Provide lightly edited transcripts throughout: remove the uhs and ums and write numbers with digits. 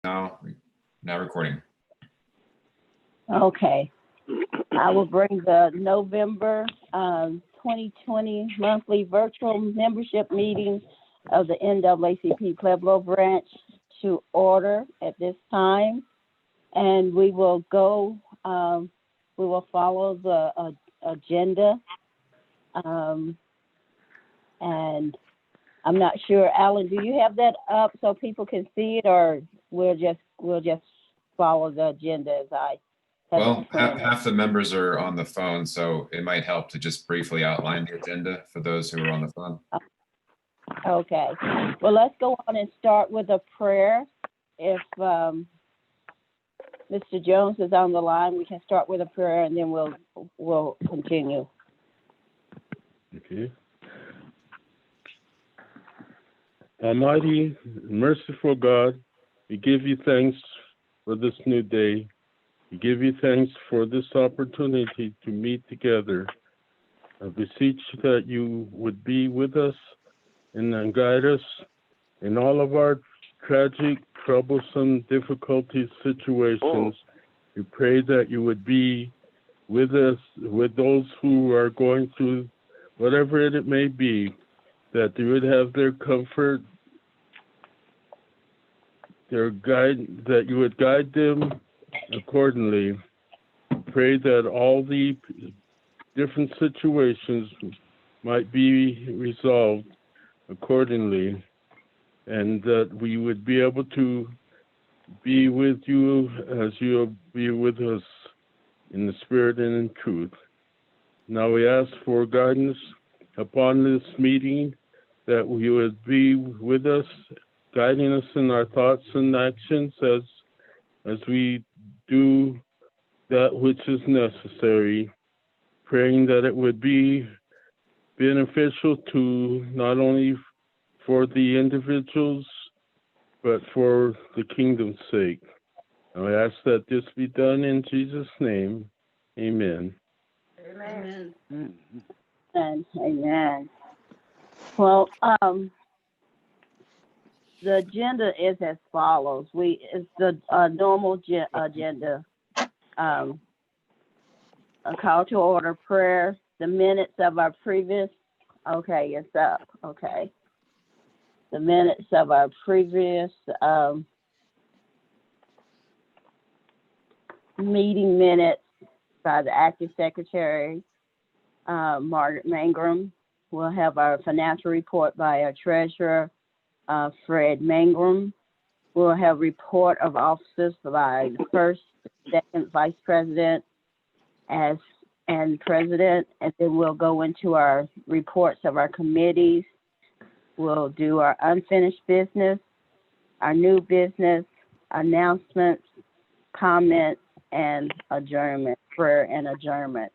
Now recording. Okay. I will bring the November 2020 monthly virtual membership meeting of the NAACP Pueblo branch to order at this time. And we will go, we will follow the agenda. And I'm not sure, Alan, do you have that up so people can see it, or we'll just follow the agenda as I have Well, it printed? half the members are on the phone, so it might help to just briefly outline the agenda for those who are on the phone. Okay. Well, let's go on and start with a prayer. If Mr. Jones is on the line, we can start with a prayer and then we'll continue. Okay. Almighty, merciful God, we give you thanks for this new day. We give you thanks for this opportunity to meet together. I beseech that you would be with us and then guide us in all of our tragic, troublesome, difficulty situations. We pray that you would be with us, with those who are going through whatever it may be, that they would have their comfort, their guide, that you would guide them accordingly. Pray that all the different situations might be resolved accordingly, and that we would be able to be with you as you be with us in the spirit and in truth. Now we ask for guidance upon this meeting, that you would be with us, guiding us in our thoughts and actions as we do that which is necessary, praying that it would be beneficial to not only for the individuals, but for the kingdom's sake. I ask that this be done in Jesus' name. Amen. Amen. Amen. Well, the agenda is as follows. It's the normal agenda. A call to order, prayer, the minutes of our previous. Okay, it's up. Okay, the minutes of our previous meeting minutes by the active secretary, Margaret Mangrum. We'll have our financial report by our treasurer, Fred Mangrum. We'll have report of officers by the first, second vice president and president, and then we'll go into our reports of our committees. We'll do our unfinished business, our new business, announcements, comments, and adjournment, prayer and adjournment.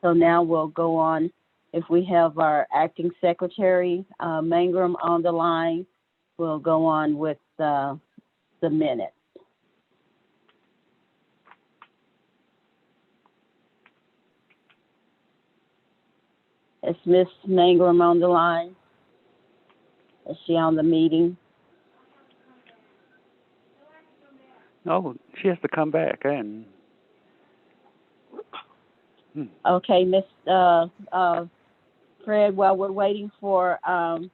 So now we'll go on. If we have our acting secretary, Mangrum, on the line, we'll go on with the minutes. Is Miss Mangrum on the line? Is she on the meeting? No, she has to come back in. Okay, Miss Fred, while we're waiting for the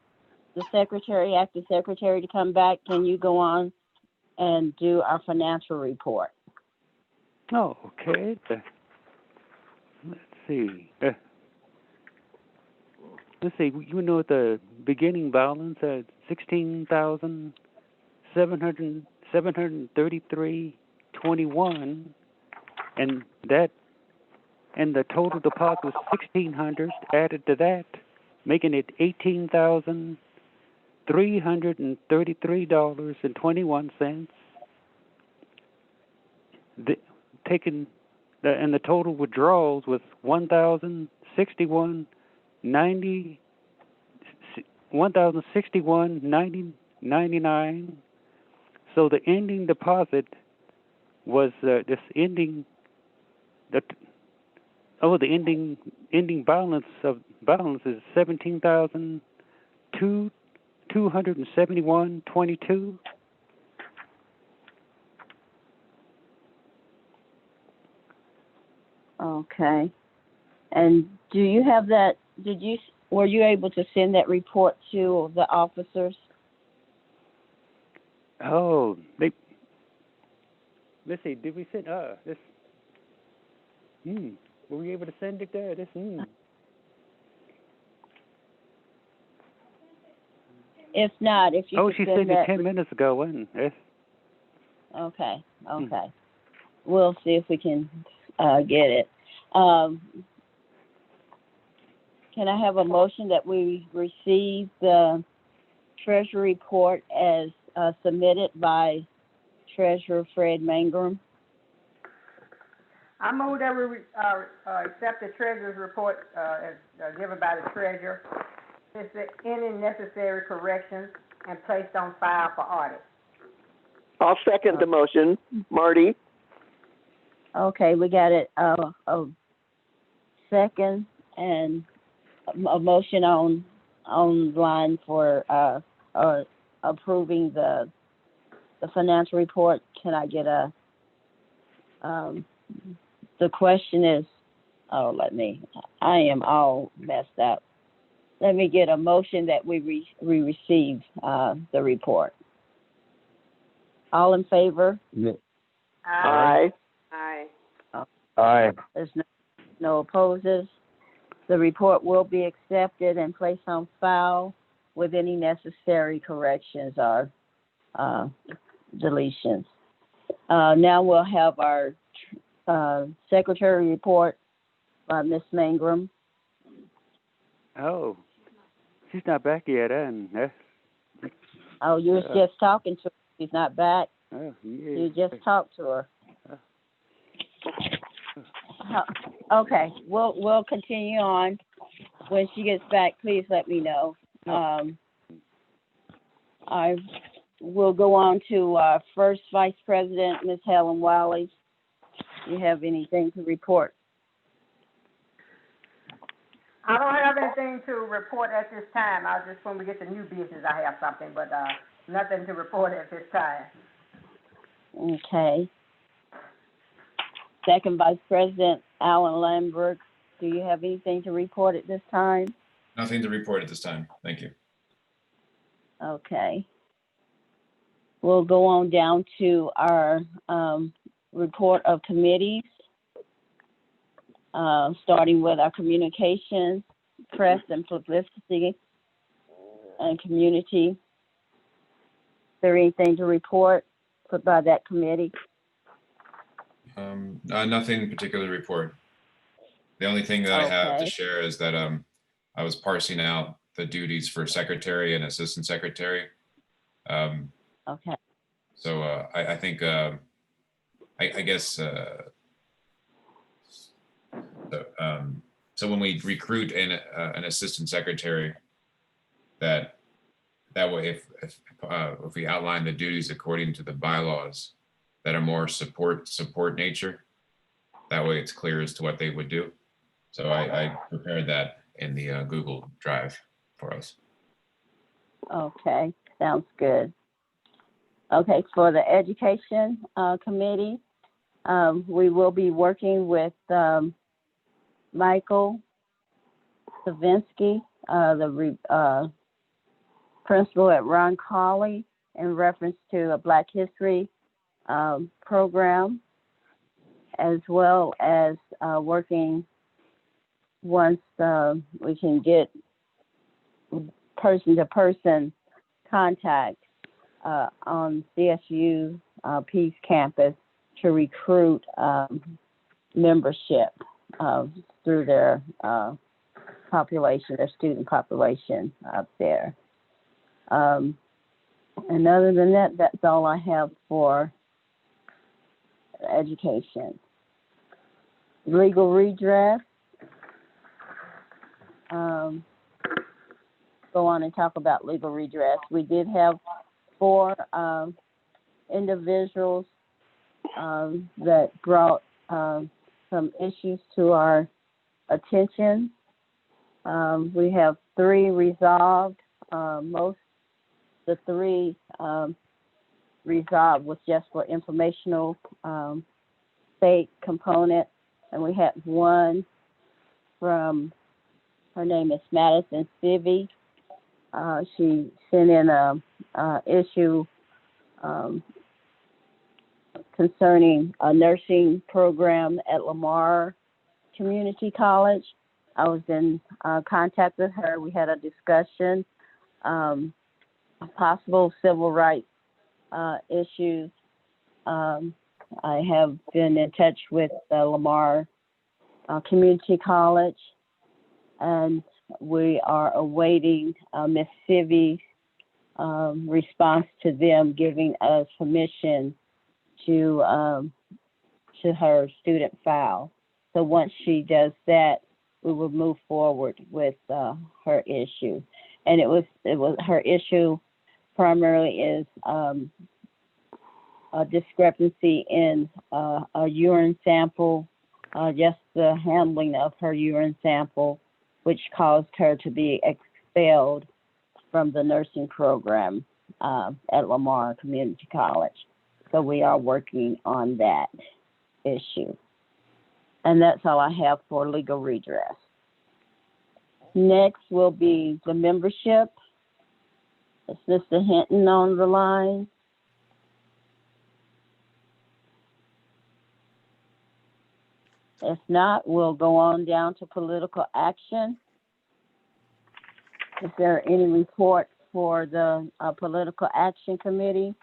secretary, acting secretary, to come back, can you go on and do our financial report? Oh, okay. Let's see. You know the beginning balance at $16,733.21, and the total deposit was $1,600 added to that, making it $18,333.21. And the total withdrawals was $1,061.99. So the ending deposit was the ending balance is $17,271.22. Okay. And do you have that, were you able to send that report to the officers? Oh, let's see, did we send, this, were we able to send it there? If not, if you Oh, could she send sent it that. 10 minutes ago, wasn't it? Okay. We'll see if we can get it. Can I have a motion that we receive the Treasury report as submitted by Treasurer Fred Mangrum? I move that we accept the treasurer's report as given by the treasurer. Is there any necessary corrections and placed on file for audit? I'll second the motion. Marty? Okay, we got it. A second and a motion on line for approving the financial report. Can I get a the question is, I am all messed up. Let me get a motion that we receive the report. All in favor? Aye. Aye. Aye. There's no opposes. The report will be accepted and placed on file with any necessary corrections or deletions. Now we'll have our secretary report by Ms. Mangrum. Oh, she's not back yet, Oh, you was just talking to her. She's not back. Oh, yeah. You just talked to her. Okay, we'll continue on. When she gets back, please let me know. I will go on to our first Vice President, Ms. Helen Wiley. Do you have anything to report? I don't have anything to report at this time. When we get to new business, I have something, but nothing to report at this time. Okay. Second Vice President, Alan Lambert. Do you have anything to report at this time? Nothing to report at this time. Thank you. Okay. We'll go on down to our report of committees, starting with our communications, press and publicity, and community. Is there anything to report put by that committee? Nothing particular to report. The only thing that I have to Okay. share is that I was parsing out the duties for secretary and assistant secretary. Okay. So I think I guess so when we recruit an assistant secretary, that way if we outline the duties according to the bylaws that are more support nature, that way it's clear as to what they would do. So I prepared that in the Google Drive for us. Okay, sounds good. Okay, for the education committee, we will be working with Michael Savinsky, the principal at Ron Colley, in reference to a Black History program, as well as working once we can get person-to-person contact on CSU Peace Campus to recruit membership through their population, their student population up there. And other than that, that's all I have for education. Legal redress. Go on and talk about legal redress. We did have 4 individuals that brought some issues to our attention. We have 3 resolved. The 3 resolved was just for informational state component. and we had one from, her name is Madison Civvy. She sent in a issue concerning a nursing program at Lamar Community College. I was in contact with her. We had a discussion, possible civil rights issues. I have been in touch with Lamar Community College, and we are awaiting Ms. Civi's response to them giving us permission to her student file. So once she does that, we will move forward with her issue. And it was her issue primarily is a discrepancy in a urine sample, just the handling of her urine sample, which caused her to be expelled from the nursing program at Lamar Community College. So we are working on that issue. And that's all I have for legal redress. Next will be the membership. Is Mr. Hinton on the line? If not, we'll go on down to political action. Is there any report for the Political Action Committee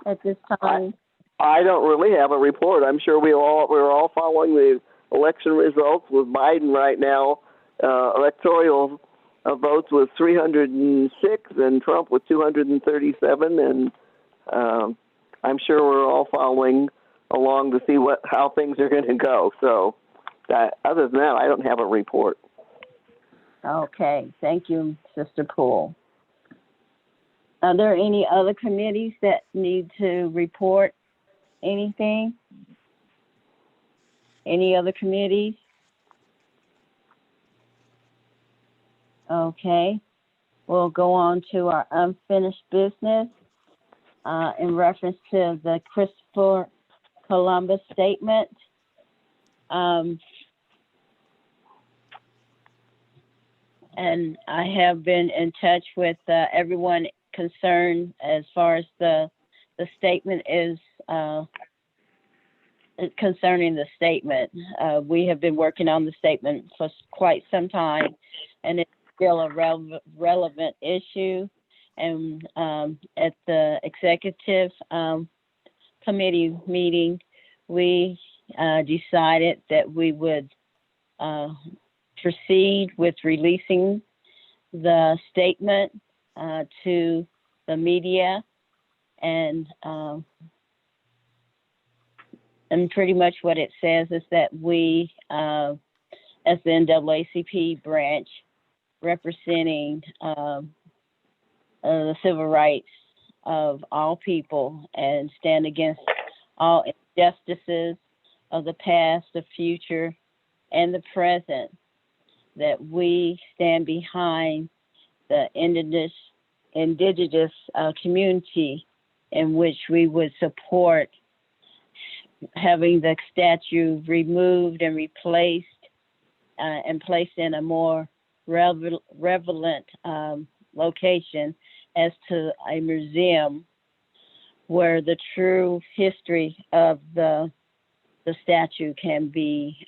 at this time? I don't really have a report. I'm sure we're all following the election results with Biden right now. Electoral votes with 306 and Trump with 237, and I'm sure we're all following along to see how things are going to go. So, other than that, I don't have a report. Okay, thank you, Sister Poole. Are there any other committees that need to report anything? Any other committees? Okay, we'll go on to our unfinished business in reference to the Christopher Columbus statement. And I have been in touch with everyone concerned as far as the statement is concerning the statement. We have been working on the statement for quite some time, and it's still a relevant issue. And at the executive committee meeting, we decided that we would proceed with releasing the statement to the media, and pretty much what it says is that we, as the NAACP branch representing the civil rights of all people and stand against all injustices of the past, the future, and the present, that we stand behind the indigenous community in which we would support having the statue removed and replaced and placed in a more relevant location as to a museum where the true history of the statue can be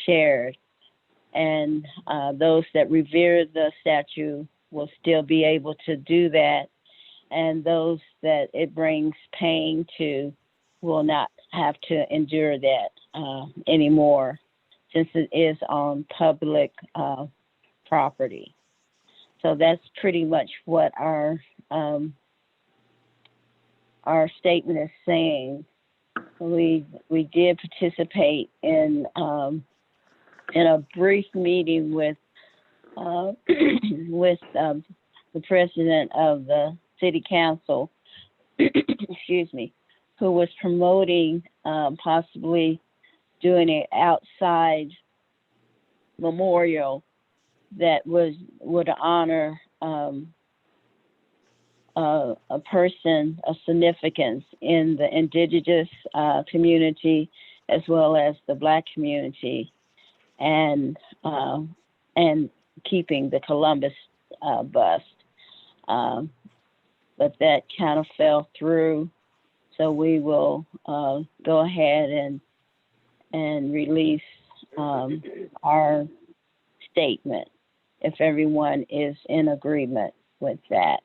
shared. And those that revere the statue will still be able to do that. And those that it brings pain to will not have to endure that anymore, since it is on public property. So that's pretty much what our statement is saying. We did participate in a brief meeting with the president of the city council, excuse me, who was promoting possibly doing an outside memorial that would honor a person of significance in the indigenous community as well as the Black community, and keeping the Columbus bust. But that kind of fell through, so we will go ahead and release our statement if everyone is in agreement with that.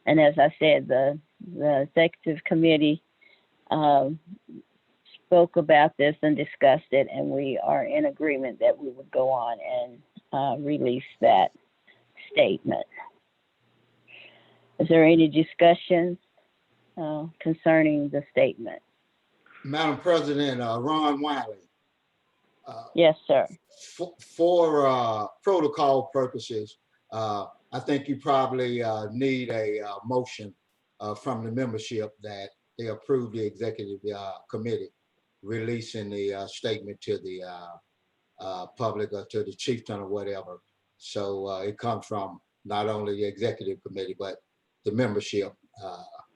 And as I said, the executive committee spoke about this and discussed it, and we are in agreement that we would go on and release that statement. Is there any discussion concerning the statement? Madam President, Ron Wiley. Yes, sir. For protocol purposes, I think you probably need a motion from the membership that they approve the executive committee releasing the statement to the public or to the chieftain or whatever. So it comes from not only the executive committee, but the membership.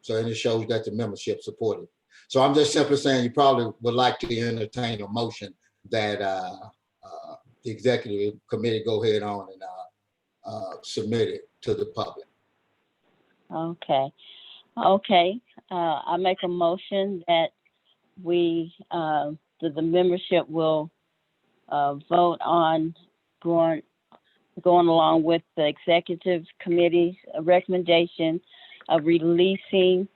So and it shows that the membership supported. So I'm just simply saying you probably would like to entertain a motion that the executive committee go ahead on and submit it to the public. Okay. I make a motion that that the membership will vote on going along with the executive committee's recommendation of releasing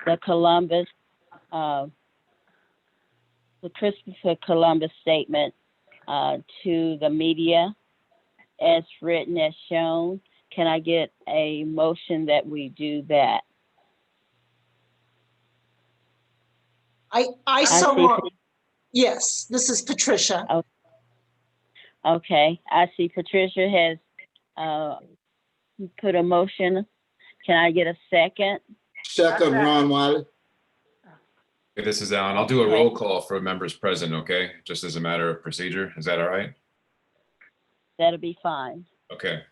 the Columbus, the Christopher Columbus statement to the media as written, as shown. Can I get a motion that we do that? I so, yes, this is Patricia. Okay, I see Patricia has put a motion. Can I get a second? Second, Ron Wiley. Okay, this is Alan. I'll do a roll call for members present, okay? Just as a matter of procedure. Is that all right? That'll be fine. Okay.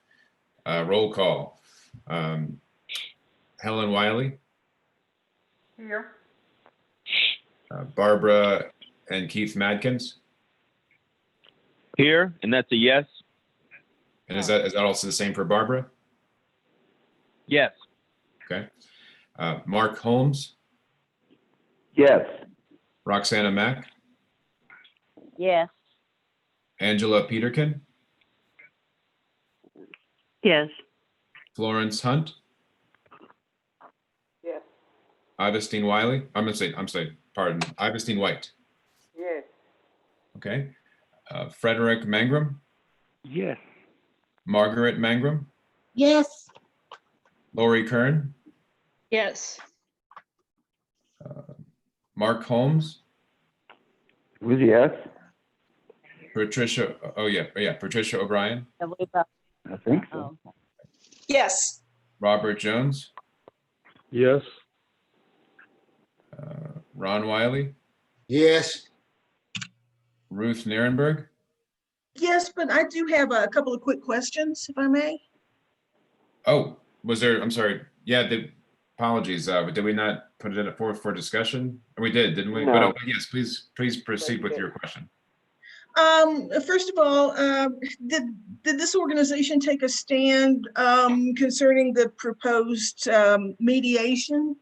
Roll call. Helen Wiley, Here. Barbara and Keith Madkins. Here, and that's a yes. And is that also the same for Barbara? Yes. Okay. Mark Holmes, Yes. Roxana Mack, Yes. Angela Peterkin, Yes. Florence Hunt, Yes. Ivestine Wiley. Ivestine White. Yes. Okay. Frederick Mangrum, Yes. Margaret Mangrum, Yes. Lori Kern, Yes. Mark Holmes, Was yes? Patricia. Oh yeah, Patricia O'Brien, I think so. Oh, Yes. Robert Jones, Yes, Ron Wiley, Yes. Ruth Nierenberg. Yes, but I do have a couple of quick questions, if I may. Oh, was there? I'm sorry. Yeah, apologies. Did we not put it forth for discussion? We did, didn't we? No. But yes, please proceed with your question. First of all, did this organization take a stand concerning the proposed mediation?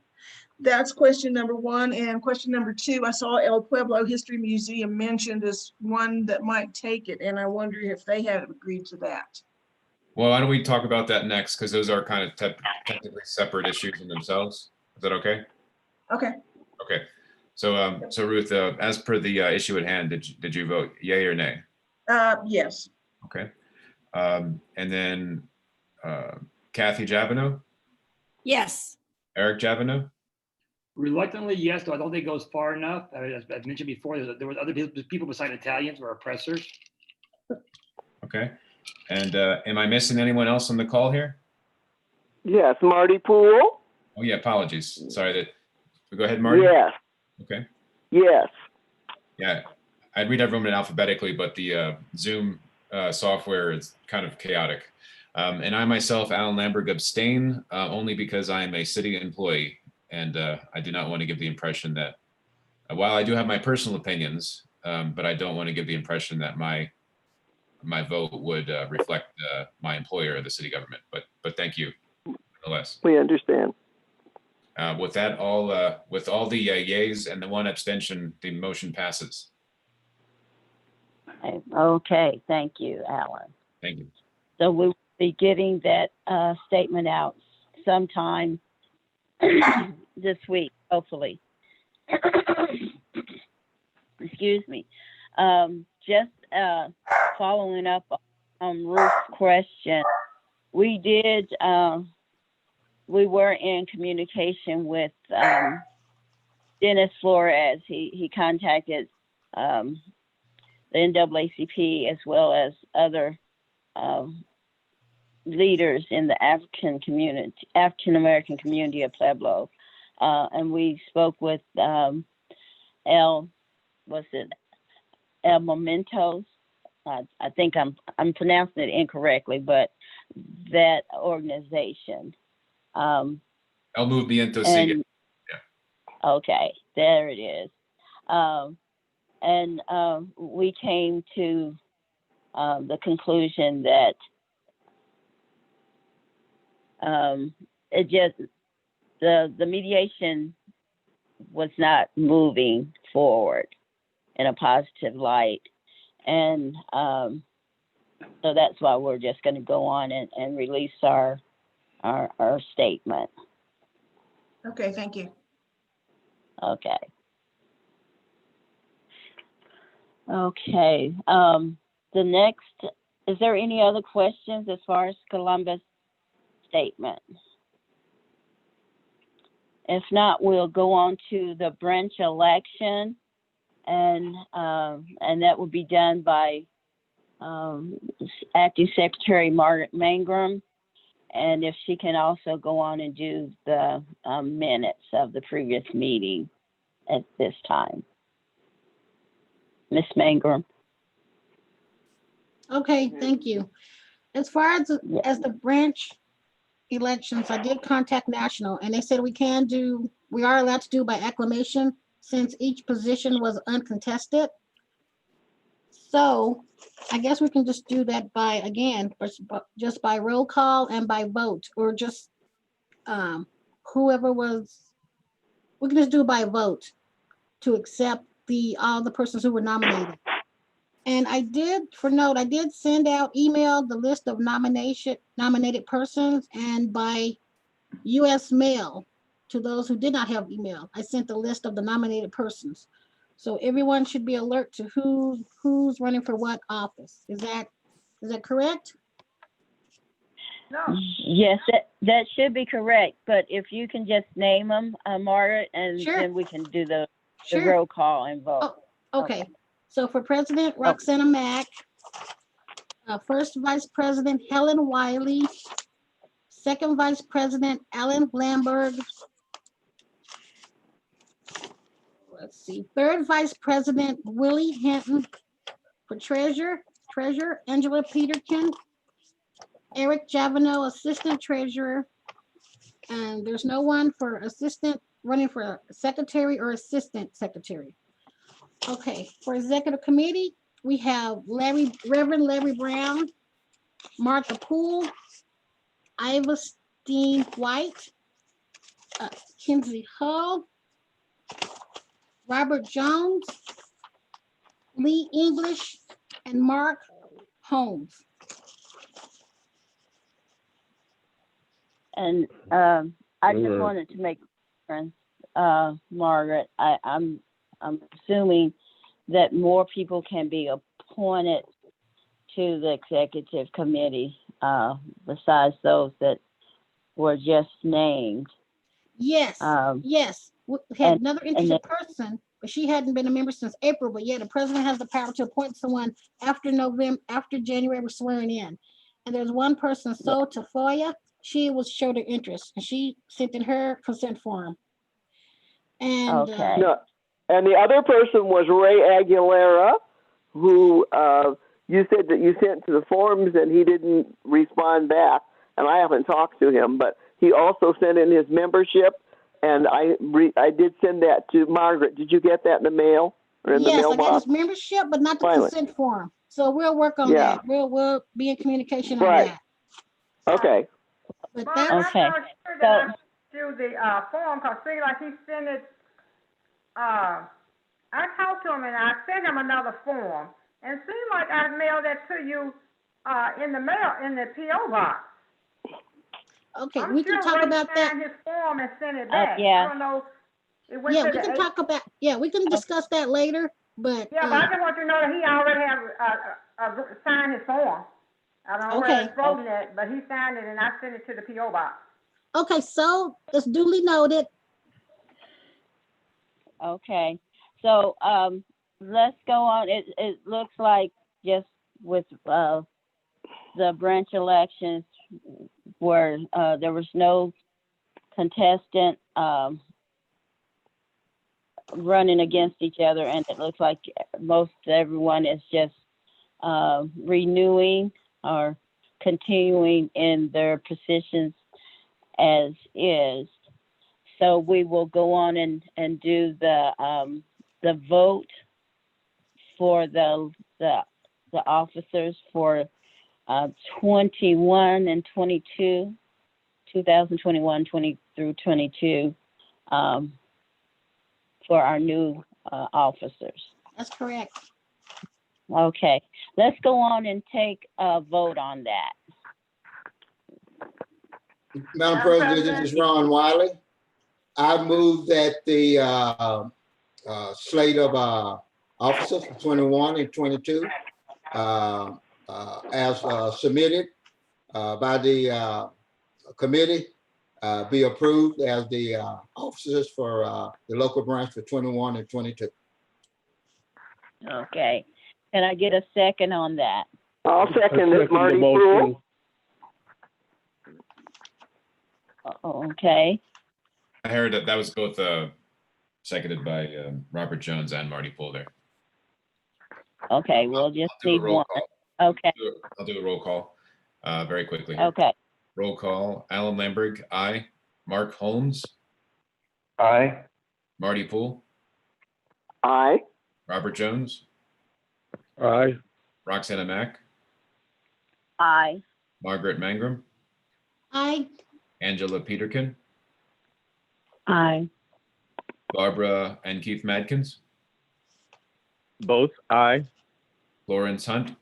That's question number one. And question number two, I saw El Pueblo History Museum mentioned as one that might take it, and I wonder if they had agreed to that. Well, why don't we talk about that next? Because those are kind of technically separate issues in themselves. Is that okay? Okay. Okay. So, so Ruth, as per the issue at hand, did you vote yay or nay? Yes. Okay. And then Kathy Javino, Yes. Eric Javino, Reluctantly, yes, though I don't think it goes far enough. As I mentioned before, there was other people besides Italians were oppressors. okay. And am I missing anyone else on the call here? Yes, Marty Poole. Oh yeah, apologies. Sorry. Go ahead, Marty. Yes. Okay. Yes. Yeah, I'd read everyone alphabetically, but the Zoom software is kind of chaotic. And I myself, Alan Lamberg, abstain only because I am a city employee, and I do not want to give the impression that while I do have my personal opinions, but I don't want to give the impression that my vote would reflect my employer, the city government. But thank you, nonetheless. We understand. With that, with all the yays and the one abstention, the motion passes. Okay, thank you, Alan. Thank you. So we'll be getting that statement out sometime this week, hopefully. Excuse me. Just following up on Ruth's question, we were in communication with Dennis Flores. He contacted the NAACP as well as other leaders in the African American community of Pueblo, and we spoke with El Momentos. I think I'm pronouncing it incorrectly, but that organization. El Movimiento Sigue. Yeah. Okay, there it is. And we came to the conclusion that the mediation was not moving forward in a positive light, and so that's why we're just going to go on and release our statement. Okay, thank you. Okay. Okay. The next, is there any other questions as far as Columbus statement? If not, we'll go on to the branch election, and that will be done by Acting Secretary Margaret Mangrum, and if she can also go on and do the minutes of the previous meeting at this time. Ms. Mangrum. Okay, thank you. As far as the branch elections, I did contact National, and they said we are allowed to do by acclamation since each position was uncontested. So I guess we can just do that just by roll call and by vote, or just whoever was, we can just do by vote to accept all the persons who were nominated. And I did send out email the list of nominated persons, and by US mail to those who did not have email, I sent the list of the nominated persons. So everyone should be alert to who's running for what office. Is that correct? No. Yes, that should be correct. But if you can just name them, Margaret, and Sure. then we can do the Sure. roll call and vote. Oh, okay. So for President Roxana Mack, First Vice President Helen Wiley, Second Vice President Alan Lamberg. Let's see, Third Vice President Willie Hinton. For Treasurer Angela Peterkin, Eric Javino, Assistant Treasurer, and there's no one for assistant running for Secretary or Assistant Secretary. Okay, for Executive Committee, we have Reverend Larry Brown, Martha Poole, Iva Steen White, Kinsey Hull, Robert Jones, Lee English, and Mark Holmes. And I just wanted to make a reference, Margaret. I'm assuming that more people can be appointed to the executive committee besides those that were just named. Yes, yes. We had another interested person, but she hadn't been a member since April. But yeah, the president has the power to appoint someone after January was swearing in. And there's one person, Sol Tafoya. She showed her interest, and she sent in her consent form. And no, and the other person was Ray Aguilera, who you said that you sent to the forums, and he didn't respond back. And I haven't talked to him, but he also sent in his membership, And I did send that to Margaret. Did you get that in the mail or in the Yes, I got mailbox? his membership, but not the Finally. consent form. So we'll work on Yeah. that. We'll be in communication on Right. that. Okay. But Mark, that's, Okay. I'm not sure that I do the form, cause see, like he sent it. I talked to him and I sent him another form, and it seemed like I mailed that to you in the mail in the PO box. okay, I'm we can sure talk Ray about that. signed his form and sent it back. yeah. I don't know. It went Yeah, to we the can A- talk about, yeah, we can discuss that later, but, Yeah, but I just want you to know that he already have signed his form. I don't know where Okay. it's voting at, but he signed it and I sent it to the PO box. okay, so it's duly noted. Okay, so let's go on. It looks like just with the branch elections where there was no contestant running against each other, and it looks like most everyone is just renewing or continuing in their positions as is. So we will go on and do the vote for the officers for 21 and 22, 2021, 20 through 22, for our new officers. That's correct. Okay, let's go on and take a vote on that. Madam President, this is Ron Wiley. I move that the slate of officers for 21 and 22 as submitted by the committee be approved as the officers for the local branch for 21 and 22. Okay, can I get a second on that? I'll second I it, Marty the Poole. motion. Okay, I heard that was both seconded by Robert Jones and Marty Poole there. okay, we'll just I'll do a need roll one. call. Okay, I'll do a roll call very quickly here. okay, Roll call. Alan Lamberg, aye. Mark Holmes, Aye. Marty Poole, Aye. Robert Jones, Aye. Roxana Mack, aye. Margaret Mangrum, Aye. Angela Peterkin, Aye. Barbara and Keith Madkins, Both aye. Lawrence Hunt,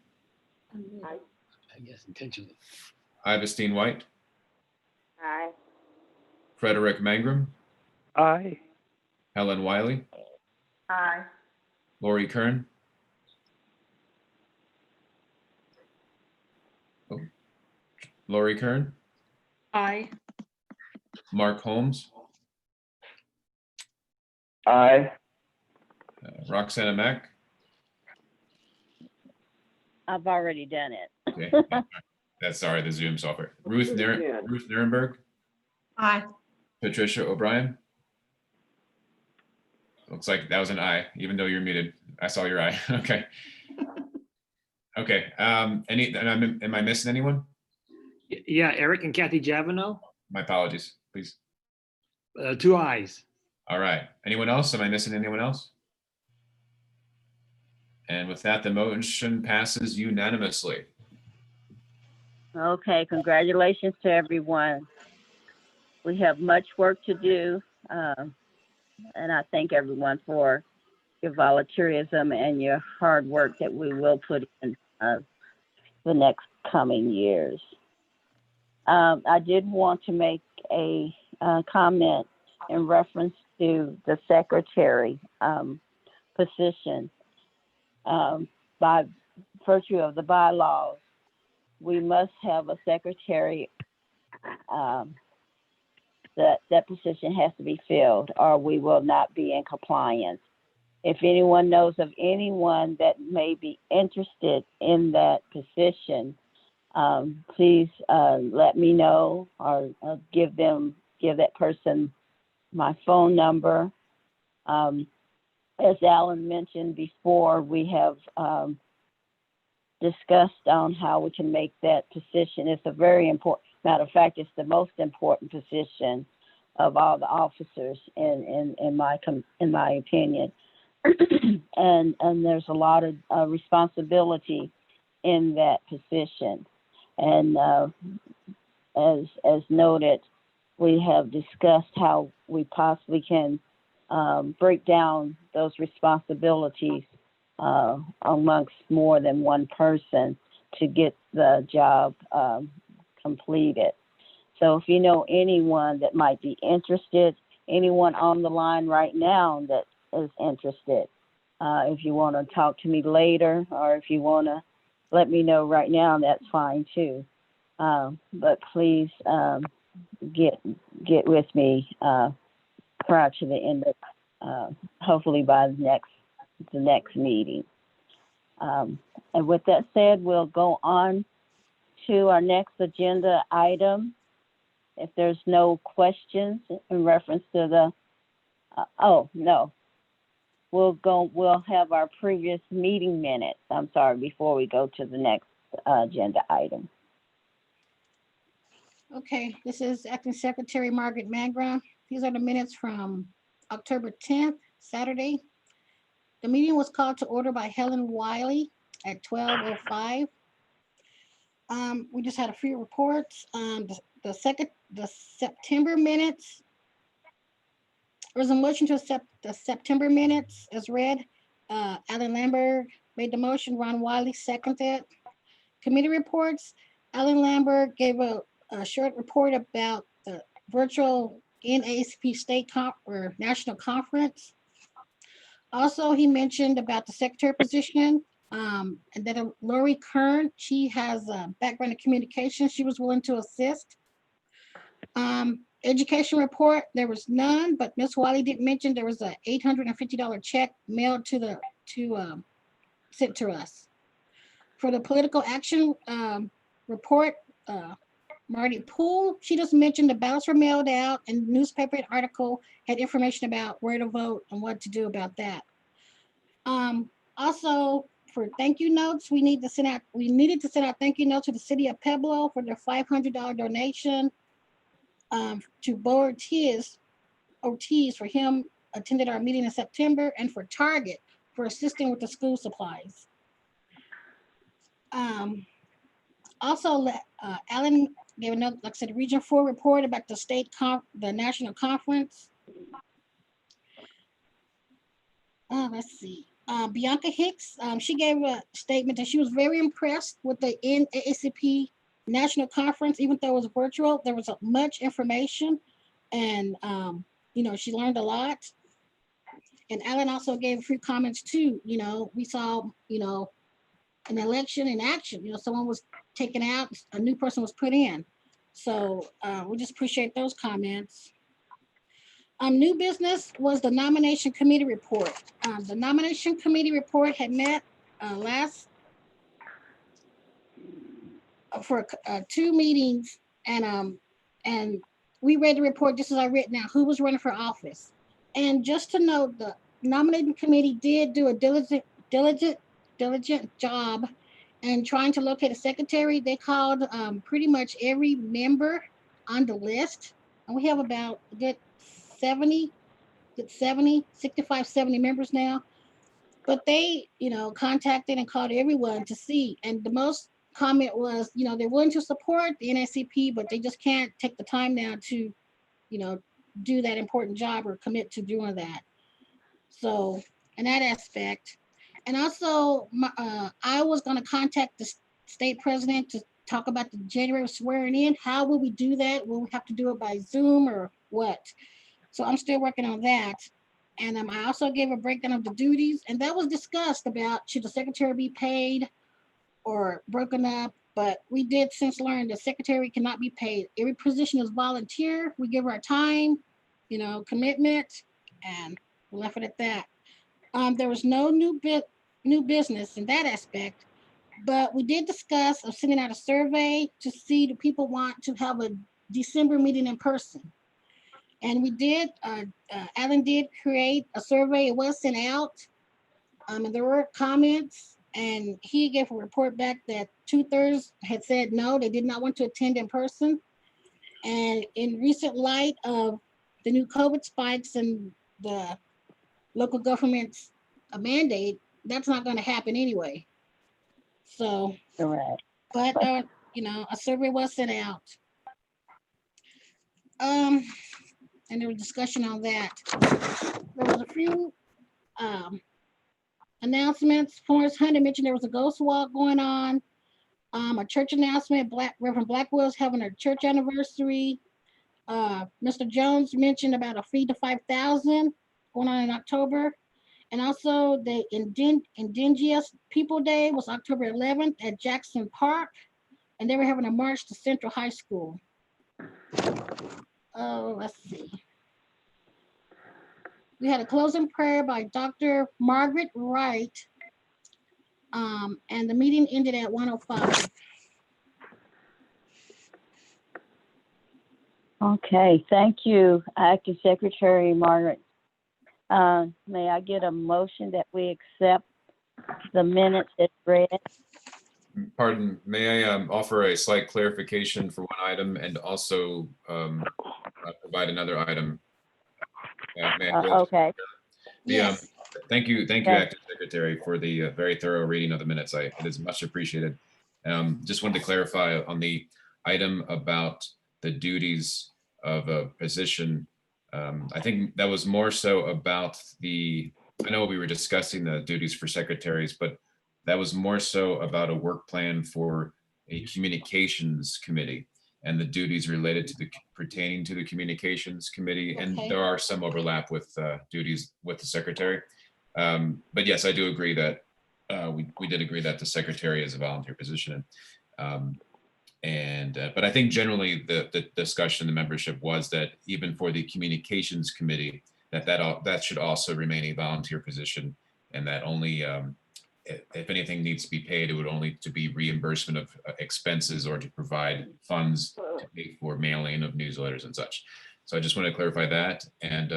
I guess intentionally. Ivestine White, Aye. Frederick Mangrum, Aye. Helen Wiley, Aye. Lori Kern, Lori Kern, Aye. Mark Holmes, Aye. Roxana Mack. I've already done it. Okay. That's sorry, the Zoom software. Ruth Nirenberg, Aye. Patricia O'Brien. Looks like that was an aye, even though you're muted. I saw your eye. Okay. Okay. Am I missing anyone? Yeah, Eric and Kathy Javino, My apologies, please. 2 ayes. All right. Anyone else? Am I missing anyone else? And with that, the motion passes unanimously. Okay, congratulations to everyone. We have much work to do, and I thank everyone for your volunteerism and your hard work that we will put in the next coming years. I did want to make a comment in reference to the secretary position. By virtue of the bylaws, we must have a secretary. That position has to be filled, or we will not be in compliance. If anyone knows of anyone that may be interested in that position, please let me know, or give that person my phone number. As Alan mentioned before, we have discussed on how we can make that position. It's a very important, matter of fact, it's the most important position of all the officers in my opinion. and there's a lot of responsibility in that position. And as noted, we have discussed how we possibly can break down those responsibilities amongst more than one person to get the job completed. So if you know anyone that might be interested, anyone on the line right now that is interested, if you want to talk to me later, or if you want to let me know right now, that's fine too. But please get with me prior to the end of, hopefully by the next meeting. And with that said, we'll go on to our next agenda item. If there's no questions in reference to the, oh, no. We'll have our previous meeting minutes, I'm sorry, before we go to the next agenda item. Okay, this is Acting Secretary Margaret Magra. These are the minutes from October 10th, Saturday. The meeting was called to order by Helen Wiley at 12:05. We just had a few reports. The September minutes. There was a motion to accept the September minutes as read. Alan Lambert made the motion. Ron Wiley seconded. Committee reports. Alan Lambert gave a short report about the virtual NAACP state or national conference. Also, he mentioned about the secretary position, and then Lori Kern, she has a background in communication. She was willing to assist. Education report, there was none, but Ms. Wiley did mention there was a $850 check mailed sent to us. For the political action report, Marty Poole, she just mentioned the ballots were mailed out and newspaper article had information about where to vote and what to do about that. Also, for thank you notes, we needed to send out thank you notes to the city of Pueblo for their $500 donation. To Bo Ortiz for him attended our meeting in September, and for Target for assisting with the school supplies. Also, Alan gave another, like I said, Region 4 report about the national conference. Let's see. Bianca Hicks, she gave a statement that she was very impressed with the NAACP national conference, even though it was virtual. There was much information, and she learned a lot. And Alan also gave a few comments too. We saw an election in action. Someone was taken out, a new person was put in. So we just appreciate those comments. New business was the nomination committee report. The nomination committee report had met for 2 meetings, and we read the report just as I read now, who was running for office. And just to note, the nominating committee did do a diligent job in trying to locate a secretary. They called pretty much every member on the list, and we have about a good 65, 70 members now. But they, contacted and called everyone to see, and the most comment was, they're willing to support the NAACP, but they just can't take the time now to, do that important job or commit to doing that. So in that aspect, and also I was going to contact the state president to talk about the January swearing in. How will we do that? Will we have to do it by Zoom or what? So I'm still working on that. And I also gave a breakdown of the duties, and that was discussed about should the secretary be paid or broken up, but we did since learn the secretary cannot be paid. Every position is volunteer. We give our time, commitment, and we left it at that. There was no new business in that aspect, but we did discuss of sending out a survey to see do people want to have a December meeting in person. And we did, Alan did create a survey. It was sent out, and there were comments, and he gave a report back that 2/3 had said no, they did not want to attend in person. And in recent light of the new COVID spikes and the local government's mandate, that's not going to happen anyway. So, Correct. but you know, a survey was sent out. And there was discussion on that. There was a few announcements. Florence Hunter mentioned there was a ghost walk going on. A church announcement, Reverend Blackwell's having a church anniversary. Mr. Jones mentioned about a Feed to 5,000 going on in October. And also the Indigenous People Day was October 11th at Jackson Park. And they were having a march to Central High School. Oh, let's see. We had a closing prayer by Dr. Margaret Wright. And the meeting ended at 1:05. Okay, thank you, Acting Secretary Margaret. May I get a motion that we accept the minutes as read? Pardon, may I offer a slight clarification for one item and also provide another item? May I go? Okay. Yes. Thank you, Okay. Acting Secretary, for the very thorough reading of the minutes. It is much appreciated. Just wanted to clarify on the item about the duties of a position. I think that was more so about I know we were discussing the duties for secretaries, but that was more so about a work plan for a communications committee and the duties related to pertaining to the communications committee. And Okay. there are some overlap with duties with the secretary. But yes, I do agree that we did agree that the secretary is a volunteer position. But I think generally the discussion, the membership was that even for the communications committee, that should also remain a volunteer position, and that only if anything needs to be paid, it would only to be reimbursement of expenses or to provide funds to pay for mailing of newsletters and such. So I just want to clarify that. And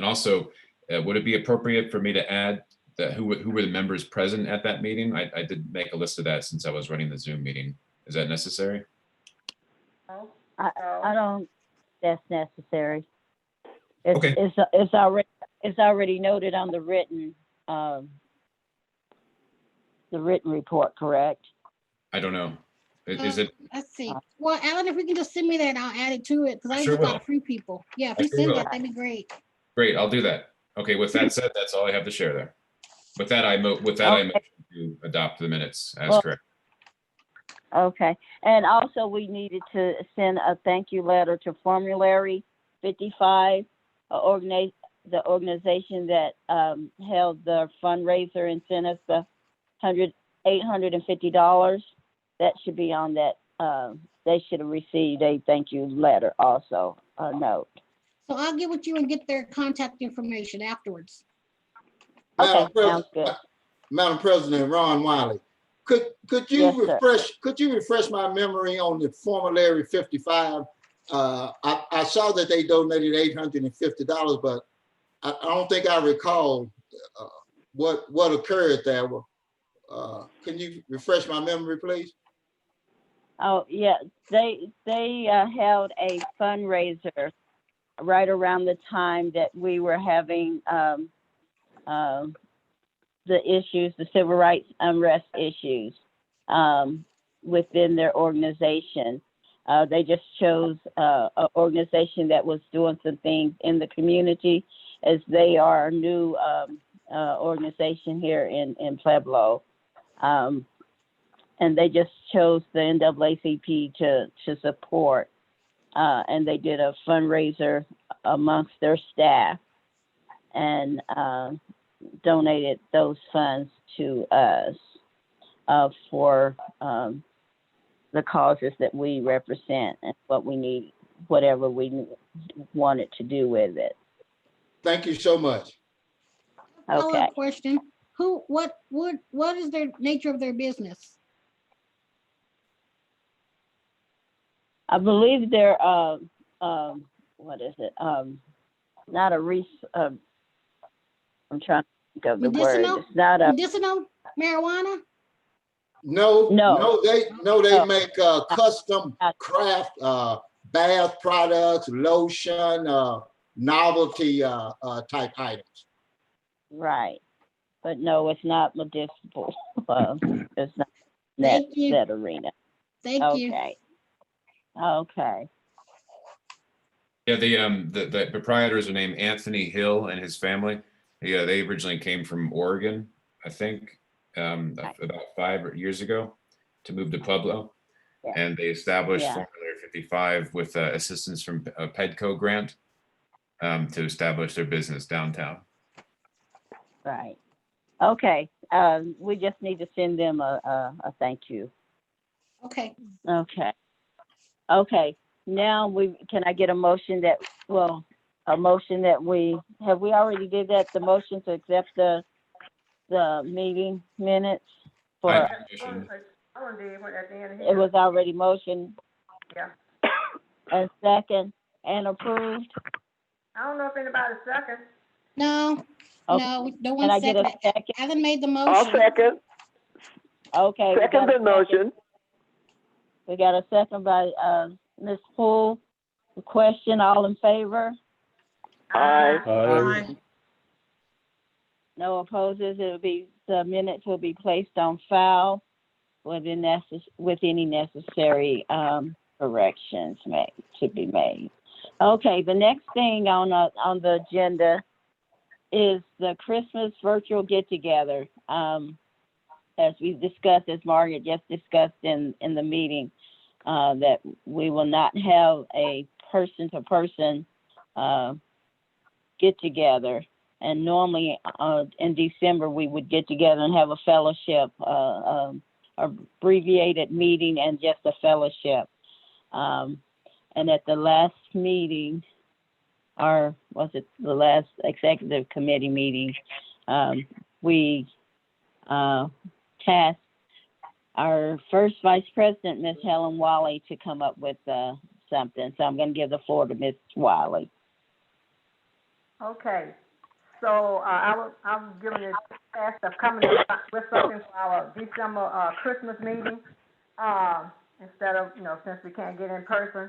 also, would it be appropriate for me to add that who were the members present at that meeting? I did make a list of that since I was running the Zoom meeting. Is that necessary? I don't, that's necessary. It's, Okay. it's already noted on the written report, correct? I don't know. Is it? Let's see. Well, Alan, if we can just send me that, I'll add it to it because I Sure just got will. 3 people. Yeah, if I you sure send will. that, that'd be great. Great, I'll do that. Okay, with that said, that's all I have to share there. With that, I motion to adopt the minutes as correct. Okay, and also we needed to send a thank you letter to Formulary 55, the organization that held the fundraiser and sent us the $850. That should be on that. They should have received a thank you letter also, a note. So I'll get with you and get their contact information afterwards. Okay, sounds good. Madam President Ron Wiley, could you Yes, refresh my memory on the Formulary 55? I saw that they donated $850, but I don't think I recall what occurred there. Can you refresh my memory, please? Oh yeah, they held a fundraiser right around the time that we were having the issues, the civil rights unrest issues within their organization. They just chose an organization that was doing some things in the community, as they are a new organization here in Pueblo. And they just chose the NAACP to support. And they did a fundraiser amongst their staff and donated those funds to us for the causes that we represent and what we need, whatever we wanted to do with it. Thank you so much. Okay. Follow-up question. What is their nature of their business? I believe they're what is it? Not a I'm trying to think of the word. Medicinal? It's not a Medicinal marijuana? No, they make custom craft bath products, lotion, novelty type items. Right. But no, it's not medicinal. It's not Thank you. that arena. Thank you. Okay. Okay. Yeah, the proprietors are named Anthony Hill and his family. Yeah, they originally came from Oregon, I think, about 5 years ago to move to Pueblo. Yeah. And they established Yeah. Formula 55 with assistance from a PEDCO grant to establish their business downtown. Right. Okay. We just need to send them a thank you. Okay. Okay. Okay. Now can I get a motion that we already did that, the motion to accept the meeting minutes for, I it was already motioned Yeah. and second and approved. I don't know if anybody second. No, Okay. no, no Can one I get a seconded. second? Haven't made the I'll motion. second. Okay. we Second got a the motion. We got a second by Ms. Poole. The question, all in favor? Aye. Aye. No opposes. The minutes will be placed on file with any necessary corrections to be made. Okay, the next thing on the agenda is the Christmas virtual get-together. As we discussed, as Margaret just discussed in the meeting, that we will not have a person-to-person get-together. And normally in December, we would get together and have a fellowship, abbreviated meeting and just a fellowship. And at the last meeting, or was it the last executive committee meeting, we tasked our first vice president, Ms. Helen Wiley, to come up with something. So I'm going to give the floor to Ms. Wiley. Okay. So I was given this task of coming up with something for our December Christmas meeting instead of, since we can't get in person.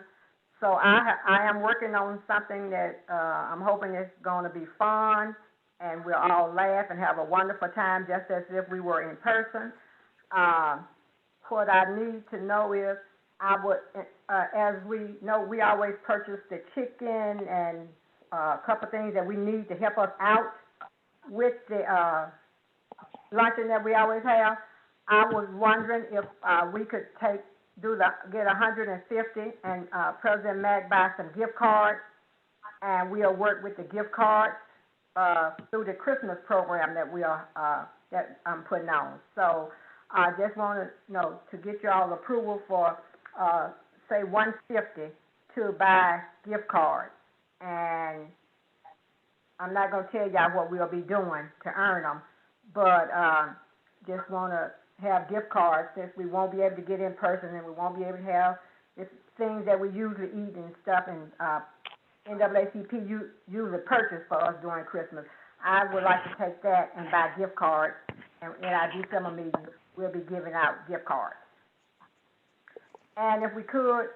So I am working on something that I'm hoping is going to be fun and we'll all laugh and have a wonderful time just as if we were in person. What I need to know is I would, as we know, we always purchase the chicken and a couple things that we need to help us out with the luncheon that we always have. I was wondering if we could get 150 and President Mack buy some gift cards, and we'll work with the gift cards through the Christmas program that I'm putting on. So I just want to get you all approval for say 150 to buy gift cards. And I'm not going to tell y'all what we'll be doing to earn them, but just want to have gift cards since we won't be able to get in person and we won't be able to have the things that we usually eat and stuff and NAACP usually purchase for us during Christmas. I would like to take that and buy gift cards, and in our December meeting, we'll be giving out gift cards. And if we could,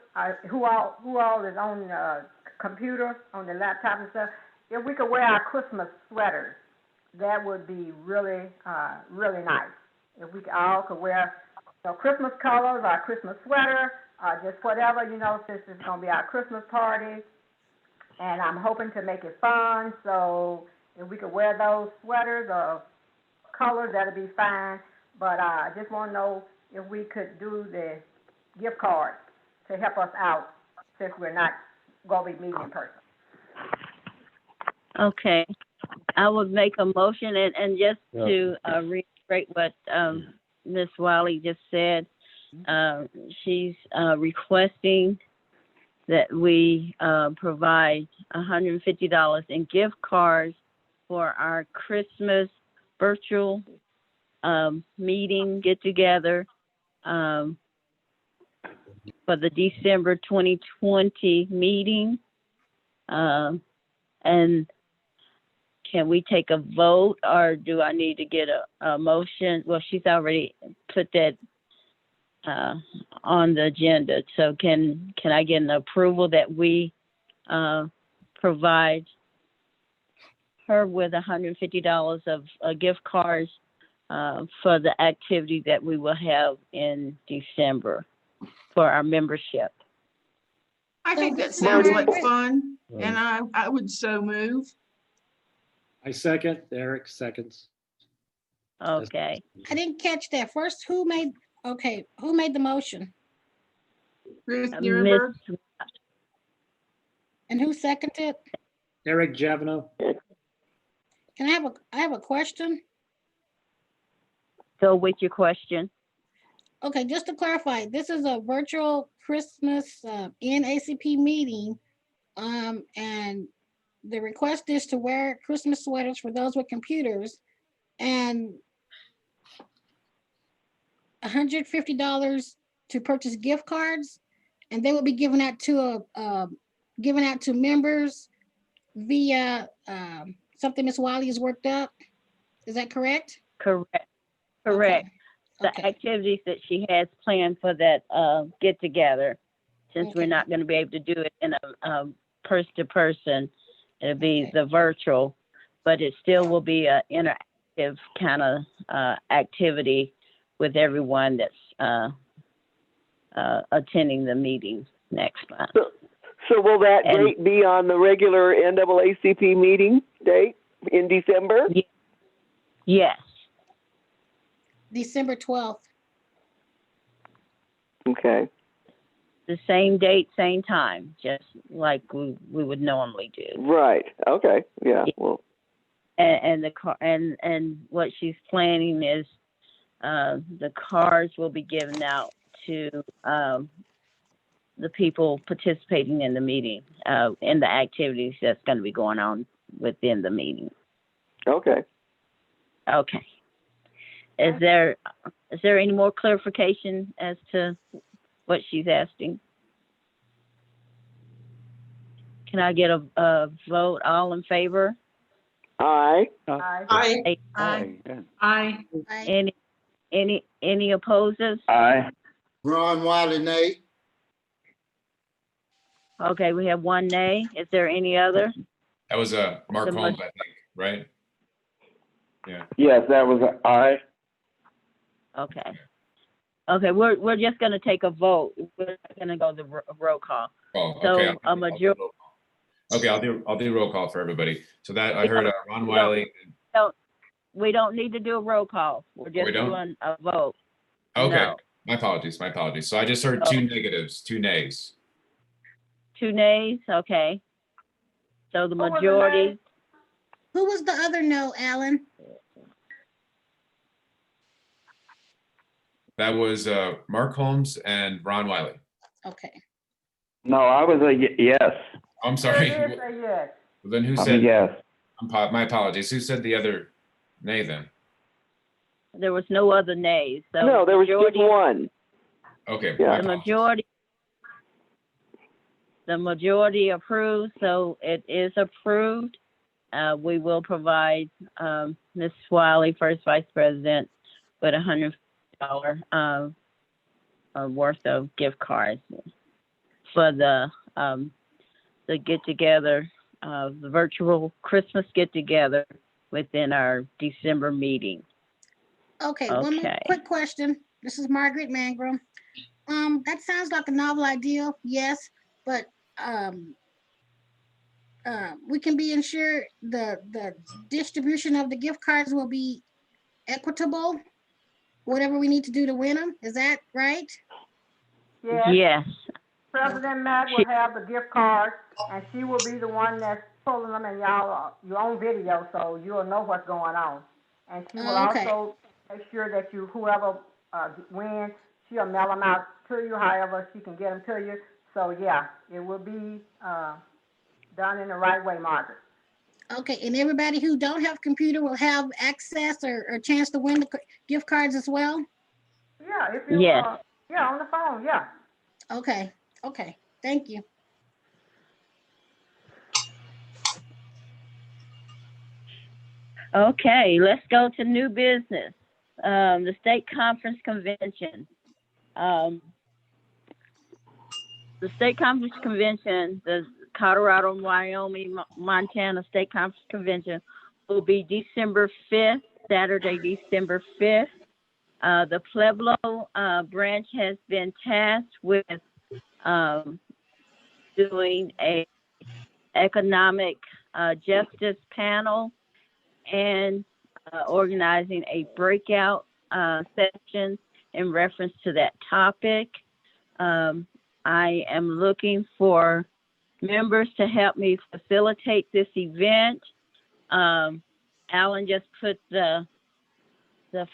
who all is on the computer, on the laptop and stuff, if we could wear our Christmas sweaters, that would be really, really nice. If we all could wear Christmas colors, our Christmas sweater, just whatever, since it's going to be our Christmas party. And I'm hoping to make it fun, so if we could wear those sweaters or colors, that'd be fine. But I just want to know if we could do the gift cards to help us out since we're not going to be meeting in person. Okay. I would make a motion and just to reiterate what Ms. Wiley just said, she's requesting that we provide $150 in gift cards for our Christmas virtual meeting get-together for the December 2020 meeting. And can we take a vote, or do I need to get a motion? Well, she's already put that on the agenda. So can I get an approval that we provide her with $150 of gift cards for the activity that we will have in December for our membership. I think that So, sounds like Margaret? fun, and I would so move. I second, Eric seconds. Okay. I didn't catch that. First, who made the motion? Ruth Miss, Nuremberg. And who seconded? Eric Javino. I have a question? go with your question. Okay, just to clarify, this is a virtual Christmas NAACP meeting. And the request is to wear Christmas sweaters for those with computers and $150 to purchase gift cards. And they will be given out to members via something Ms. Wiley has worked up. Is that correct? Correct. Okay. The activities that she has planned for that get together, since we're not going to be able to do it in a person to person, it'll be the virtual, but it still will be an interactive kind of activity with everyone that's attending the meeting next month. So will that date be on the regular NAACP meeting date in December? Yes. December 12th. Okay. The same date, same time, just like we would normally do. Right. Okay. Yeah. Well. And what she's planning is the cards will be given out to the people participating in the meeting, in the activities that's going to be going on within the meeting. Okay. Okay. Is there any more clarification as to what she's asking? Can I get a vote? All in favor? Aye. Aye. Aye. Any opposes? Aye. Ron Wiley, Nate. Okay, we have one nay. Is there any other? That was Mark The Holmes, I think, right? Yeah. Yes, that was an aye. Okay. Okay, we're just gonna take a vote. We're not gonna go the roll call. Oh, So okay. a majority. Okay, I'll do roll call for everybody. So that I heard Ron Wiley. We don't need to do a roll call. We're just doing a vote. Okay, No. my apologies. So I just heard two negatives, two nays. Two nays, okay. So the majority. Who was the other no, Alan? That was Mark Holmes and Ron Wiley. Okay. No, I was a yes. I'm sorry. It is a yes. Then who I'm a said? yes. My apologies. Who said the other nay then? There was no other nays. So No, there was just one. Okay. Yeah. The majority approved, so it is approved. We will provide Ms. Wiley, First Vice President, with $150 worth of gift cards for the get together, the virtual Christmas get together within our December meeting. Okay, one more quick question. This is Margaret Mangrum. That sounds like a novel idea, yes, but we can be ensured the distribution of the gift cards will be equitable, whatever we need to do to win them. Is that right? Yes. President Mack will have the gift cards, and she will be the one that's pulling them, and y'all, you're on video, so you'll know what's going on. And she will also make sure that whoever wins, she'll mail them out to you, however she can get them to you. So yeah, it will be done in the right way, Margaret. Okay, and everybody who don't have a computer will have access or a chance to win the gift cards as well? Yeah, if you, yes. On the phone, yeah. Okay, thank you. Okay, let's go to new business. The state conference convention. The state conference convention, the Colorado, Wyoming, Montana State Conference Convention will be December 5th, Saturday, December 5th. The Pueblo branch has been tasked with doing a economic justice panel and organizing a breakout session in reference to that topic. I am looking for members to help me facilitate this event. Alan just put the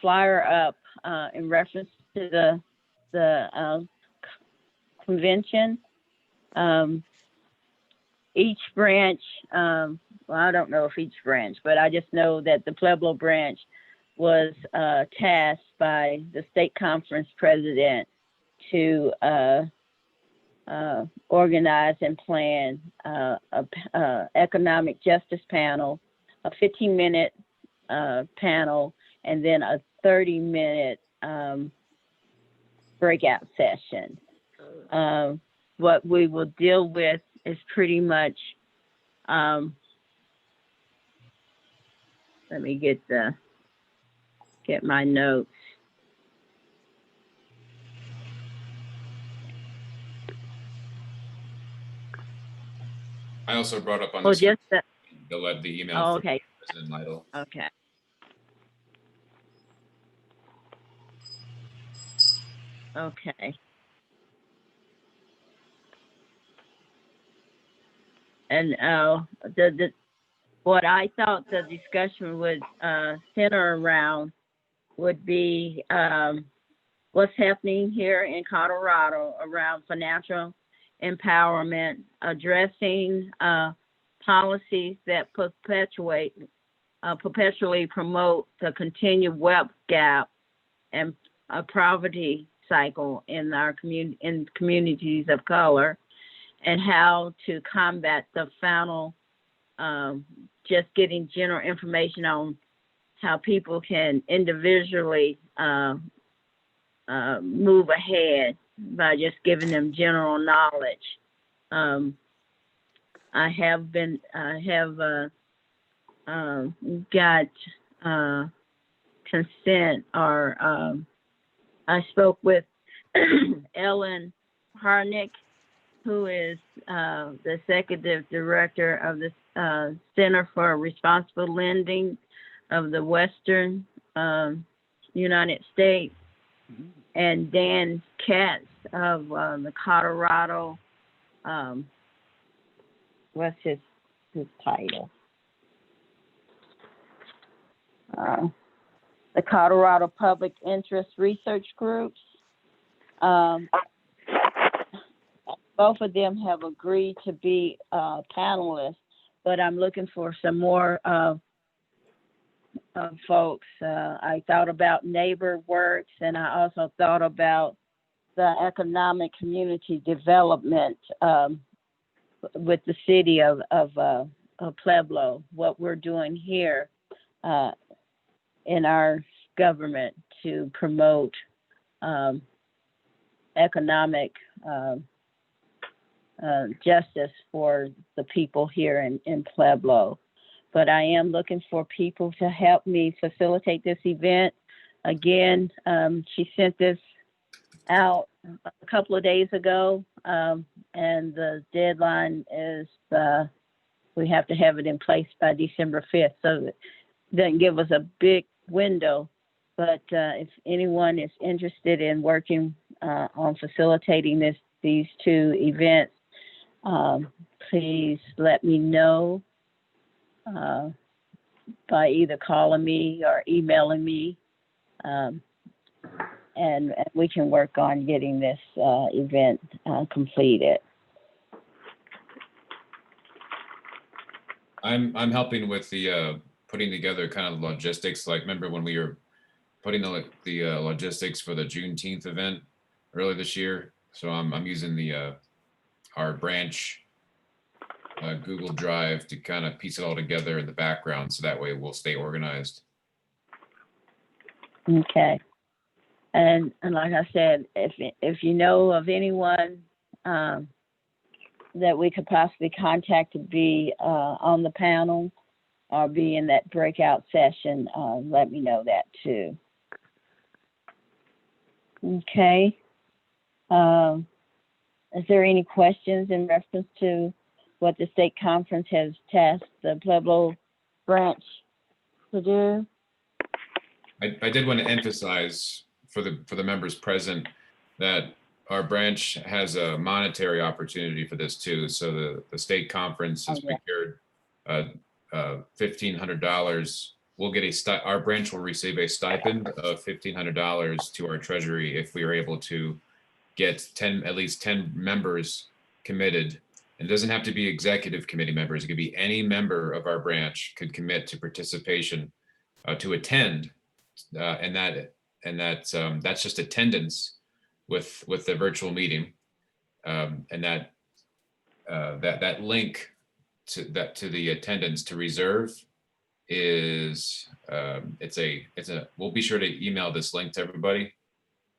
flyer up in reference to the convention. Each branch, well, I don't know if each branch, but I just know that the Pueblo branch was tasked by the state conference president to organize and plan a economic justice panel, a 15-minute panel, and then a 30-minute breakout session. What we will deal with is pretty much, let me get my notes. I also brought up on Well, the just the email oh, from okay. President Lytle. Okay. Okay. And what I thought the discussion would center around would be what's happening here in Colorado around financial empowerment, addressing policies that perpetually promote the continued wealth gap and a poverty cycle in our communities of color, and how to combat the final, just getting general information on how people can individually move ahead by just giving them general knowledge. I have got consent, or I spoke with Ellen Harnick, who is the executive director of the Center for Responsible Lending of the Western United States, and Dan Katz of the Colorado, what's his title? The Colorado Public Interest Research Groups. Both of them have agreed to be panelists, but I'm looking for some more folks. I thought about Neighbor Works, and I also thought about the economic community development with the city of Pueblo, what we're doing here in our government to promote economic justice for the people here in Pueblo. But I am looking for people to help me facilitate this event. Again, she sent this out a couple of days ago, and the deadline is we have to have it in place by December 5th. So it doesn't give us a big window, but if anyone is interested in working on facilitating these two events, please let me know by either calling me or emailing me, and we can work on getting this event completed. I'm helping with the putting together kind of logistics. Like, remember when we were putting the logistics for the Juneteenth event earlier this year? So I'm using the our branch Google Drive to kind of piece it all together in the background, so that way we'll stay organized. Okay. And like I said, if you know of anyone that we could possibly contact to be on the panel, or be in that breakout session, let me know that too. Okay. Is there any questions in reference to what the state conference has tasked the Pueblo branch to do? I did want to emphasize for the members present that our branch has a monetary opportunity for this too. So the state conference has procured $1,500. We'll get our branch will receive a stipend of $1,500 to our treasury if we are able to get at least 10 members committed. It doesn't have to be executive committee members. It could be any member of our branch could commit to participation to attend, and that's just attendance with the virtual meeting, and that link to the attendance to reserve is we'll be sure to email this link to everybody.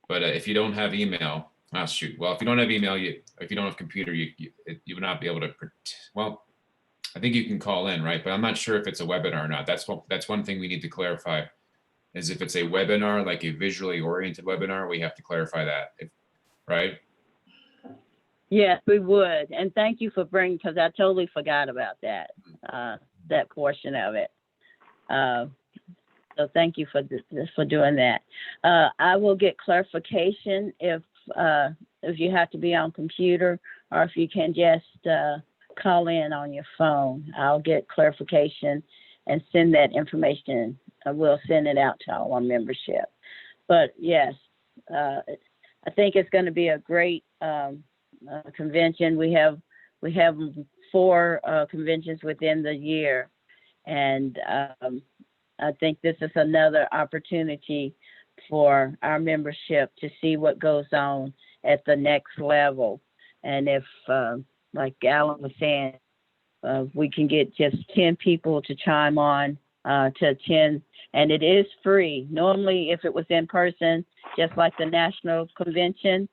But if you don't have email, if you don't have email, if you don't have computer, you would not be able to. Well, I think you can call in, right? But I'm not sure if it's a webinar or not. That's one thing we need to clarify. Is if it's a webinar, like a visually oriented webinar, we have to clarify that, right? Yes, we would. And thank you for bringing, because I totally forgot about that, that portion of it. So thank you for doing that. I will get clarification if you have to be on computer, or if you can just call in on your phone. I'll get clarification and send that information. We'll send it out to all our membership. But yes, I think it's going to be a great convention. We have 4 conventions within the year, and I think this is another opportunity for our membership to see what goes on at the next level. And if, like Alan was saying, we can get just 10 people to chime on to attend, and it is free. Normally, if it was in person, just like the national convention,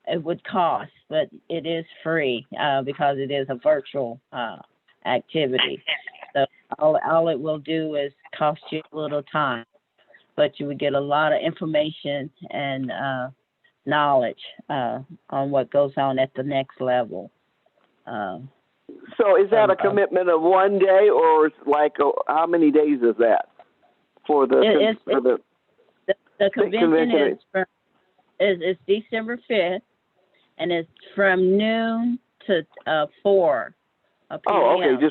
it would cost, but it is free because it is a virtual activity. So all it will do is cost you a little time, but you would get a lot of information and knowledge on what goes on at the next level. So is that a commitment of one day, or like how many days is that for the the convention is December 5th, and it's from noon to 4 p.m. Oh, okay,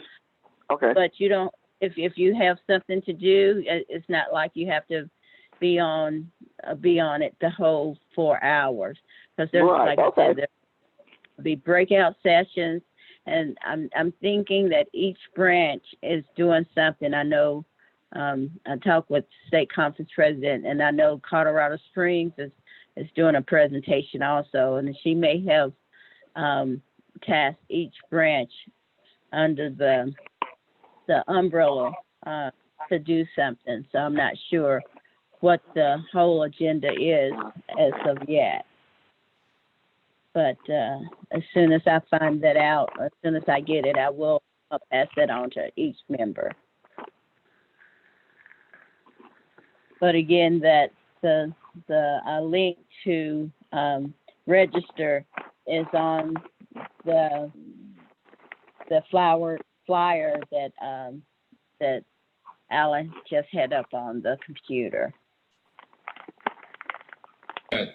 okay. But you don't, if you have something to do, it's not like you have to be on it the whole 4 hours, because there's I said, there'll be breakout sessions. And I'm thinking that each branch is doing something. I know I talked with state conference president, and I know Colorado Springs is doing a presentation also, and she may have tasked each branch under the umbrella to do something. So I'm not sure what the whole agenda is as of yet. But as soon as I find that out, as soon as I get it, I will pass that on to each member. But again, that the link to register is on the flyer that Alan just had up on the computer.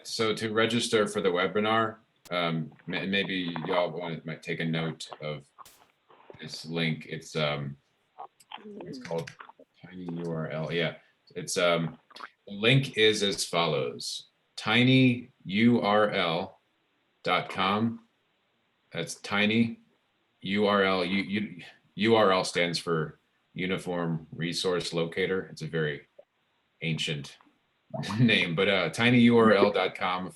So to register for the webinar, maybe y'all might take a note of this link. It's called Tiny URL. Yeah, it's the link is as follows: tinyurl.com. That's tiny URL. URL stands for Uniform Resource Locator. It's a very ancient name, but tinyurl.com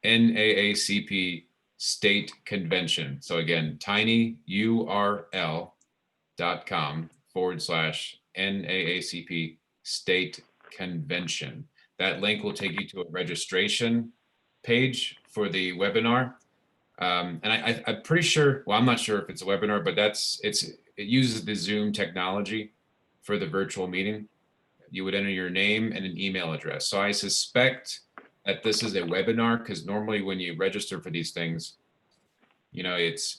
/NAACP State Convention. So again, tinyurl.com /NAACP State Convention. That link will take you to a registration page for the webinar. And I'm pretty sure, well, I'm not sure if it's a webinar, but it uses the Zoom technology for the virtual meeting. You would enter your name and an email address. So I suspect that this is a webinar, because normally when you register for these things,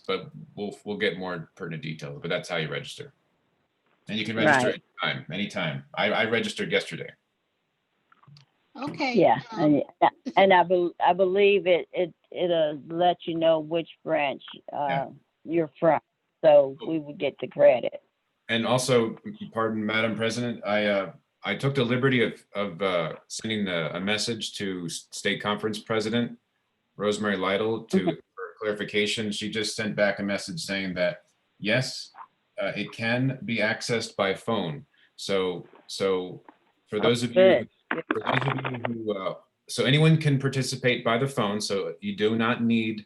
but we'll get more pertinent details, but that's how you register. And you can register anytime. I registered yesterday. Okay. Yeah, and I believe it'll let you know which branch you're from, so we would get the credit. And also, pardon, Madam President, I took the liberty of sending a message to State Conference President Rosemary Lytle for clarification. She just sent back a message saying that, yes, it can be accessed by phone. So for those of you who, so anyone can participate by the phone. So you do not need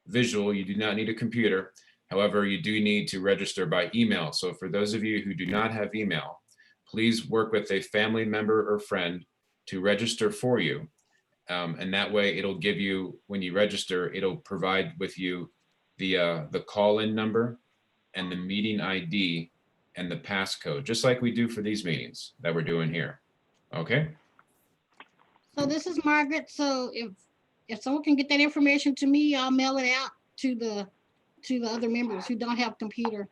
visual, you do not need a computer. However, you do need to register by email. So for those of you who do not have email, please work with a family member or friend to register for you. And that way it'll give you, when you register, it'll provide with you the call-in number and the meeting ID and the passcode, just like we do for these meetings that we're doing here. Okay? So this is Margaret. So if someone can get that information to me, I'll mail it out to the other members who don't have computer,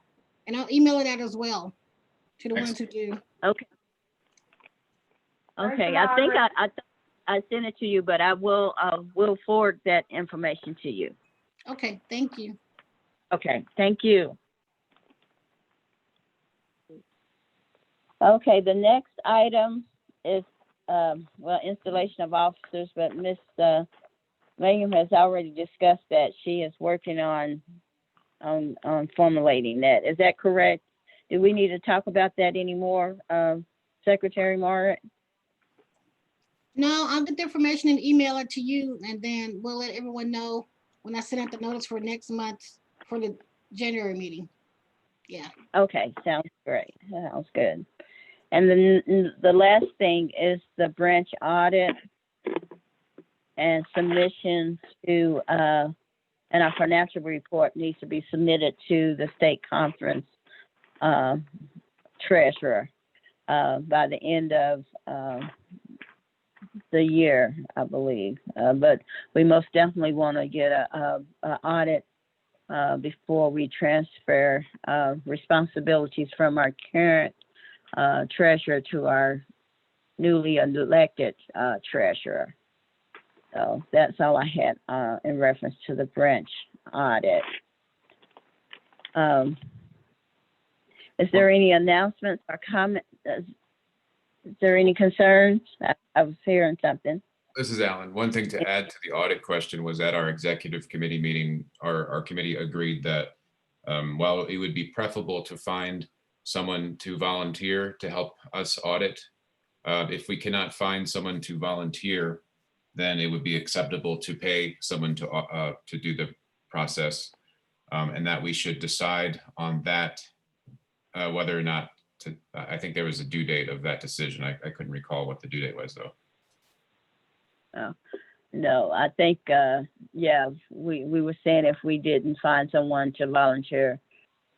and I'll email it out as well to the ones who do. Okay. Okay, I think I sent it to you, but I will forward that information to you. Okay, thank you. Okay, thank you. Okay, the next item is installation of officers, but Ms. Mangum has already discussed that. She is working on formulating that. Is that correct? Do we need to talk about that anymore, Secretary Margaret? No, I'll get the information and email it to you, and then we'll let everyone know when I send out the notice for next month for the January meeting. Yeah. Okay, sounds great. Sounds good. And then the last thing is the branch audit and submissions to, and our financial report needs to be submitted to the state conference treasurer by the end of the year, I believe. But we most definitely want to get a audit before we transfer responsibilities from our current treasurer to our newly elected treasurer. So that's all I had in reference to the branch audit. Is there any announcements or comments? Is there any concerns? I was hearing something. This is Alan. One thing to add to the audit question was at our executive committee meeting, our committee agreed that while it would be preferable to find someone to volunteer to help us audit, if we cannot find someone to volunteer, then it would be acceptable to pay someone to do the process, and that we should decide on that whether or not to. I think there was a due date of that decision. I couldn't recall what the due date was though. Oh, no, I think yeah, we were saying if we didn't find someone to volunteer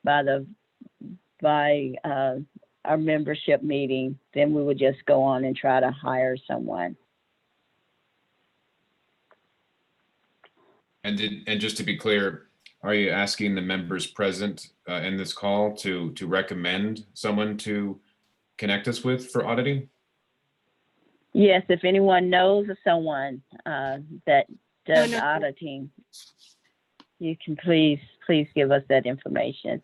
by our membership meeting, then we would just go on and try to hire someone. And just to be clear, are you asking the members present in this call to recommend someone to connect us with for auditing? Yes, if anyone knows of someone that does auditing, you can please give us that information.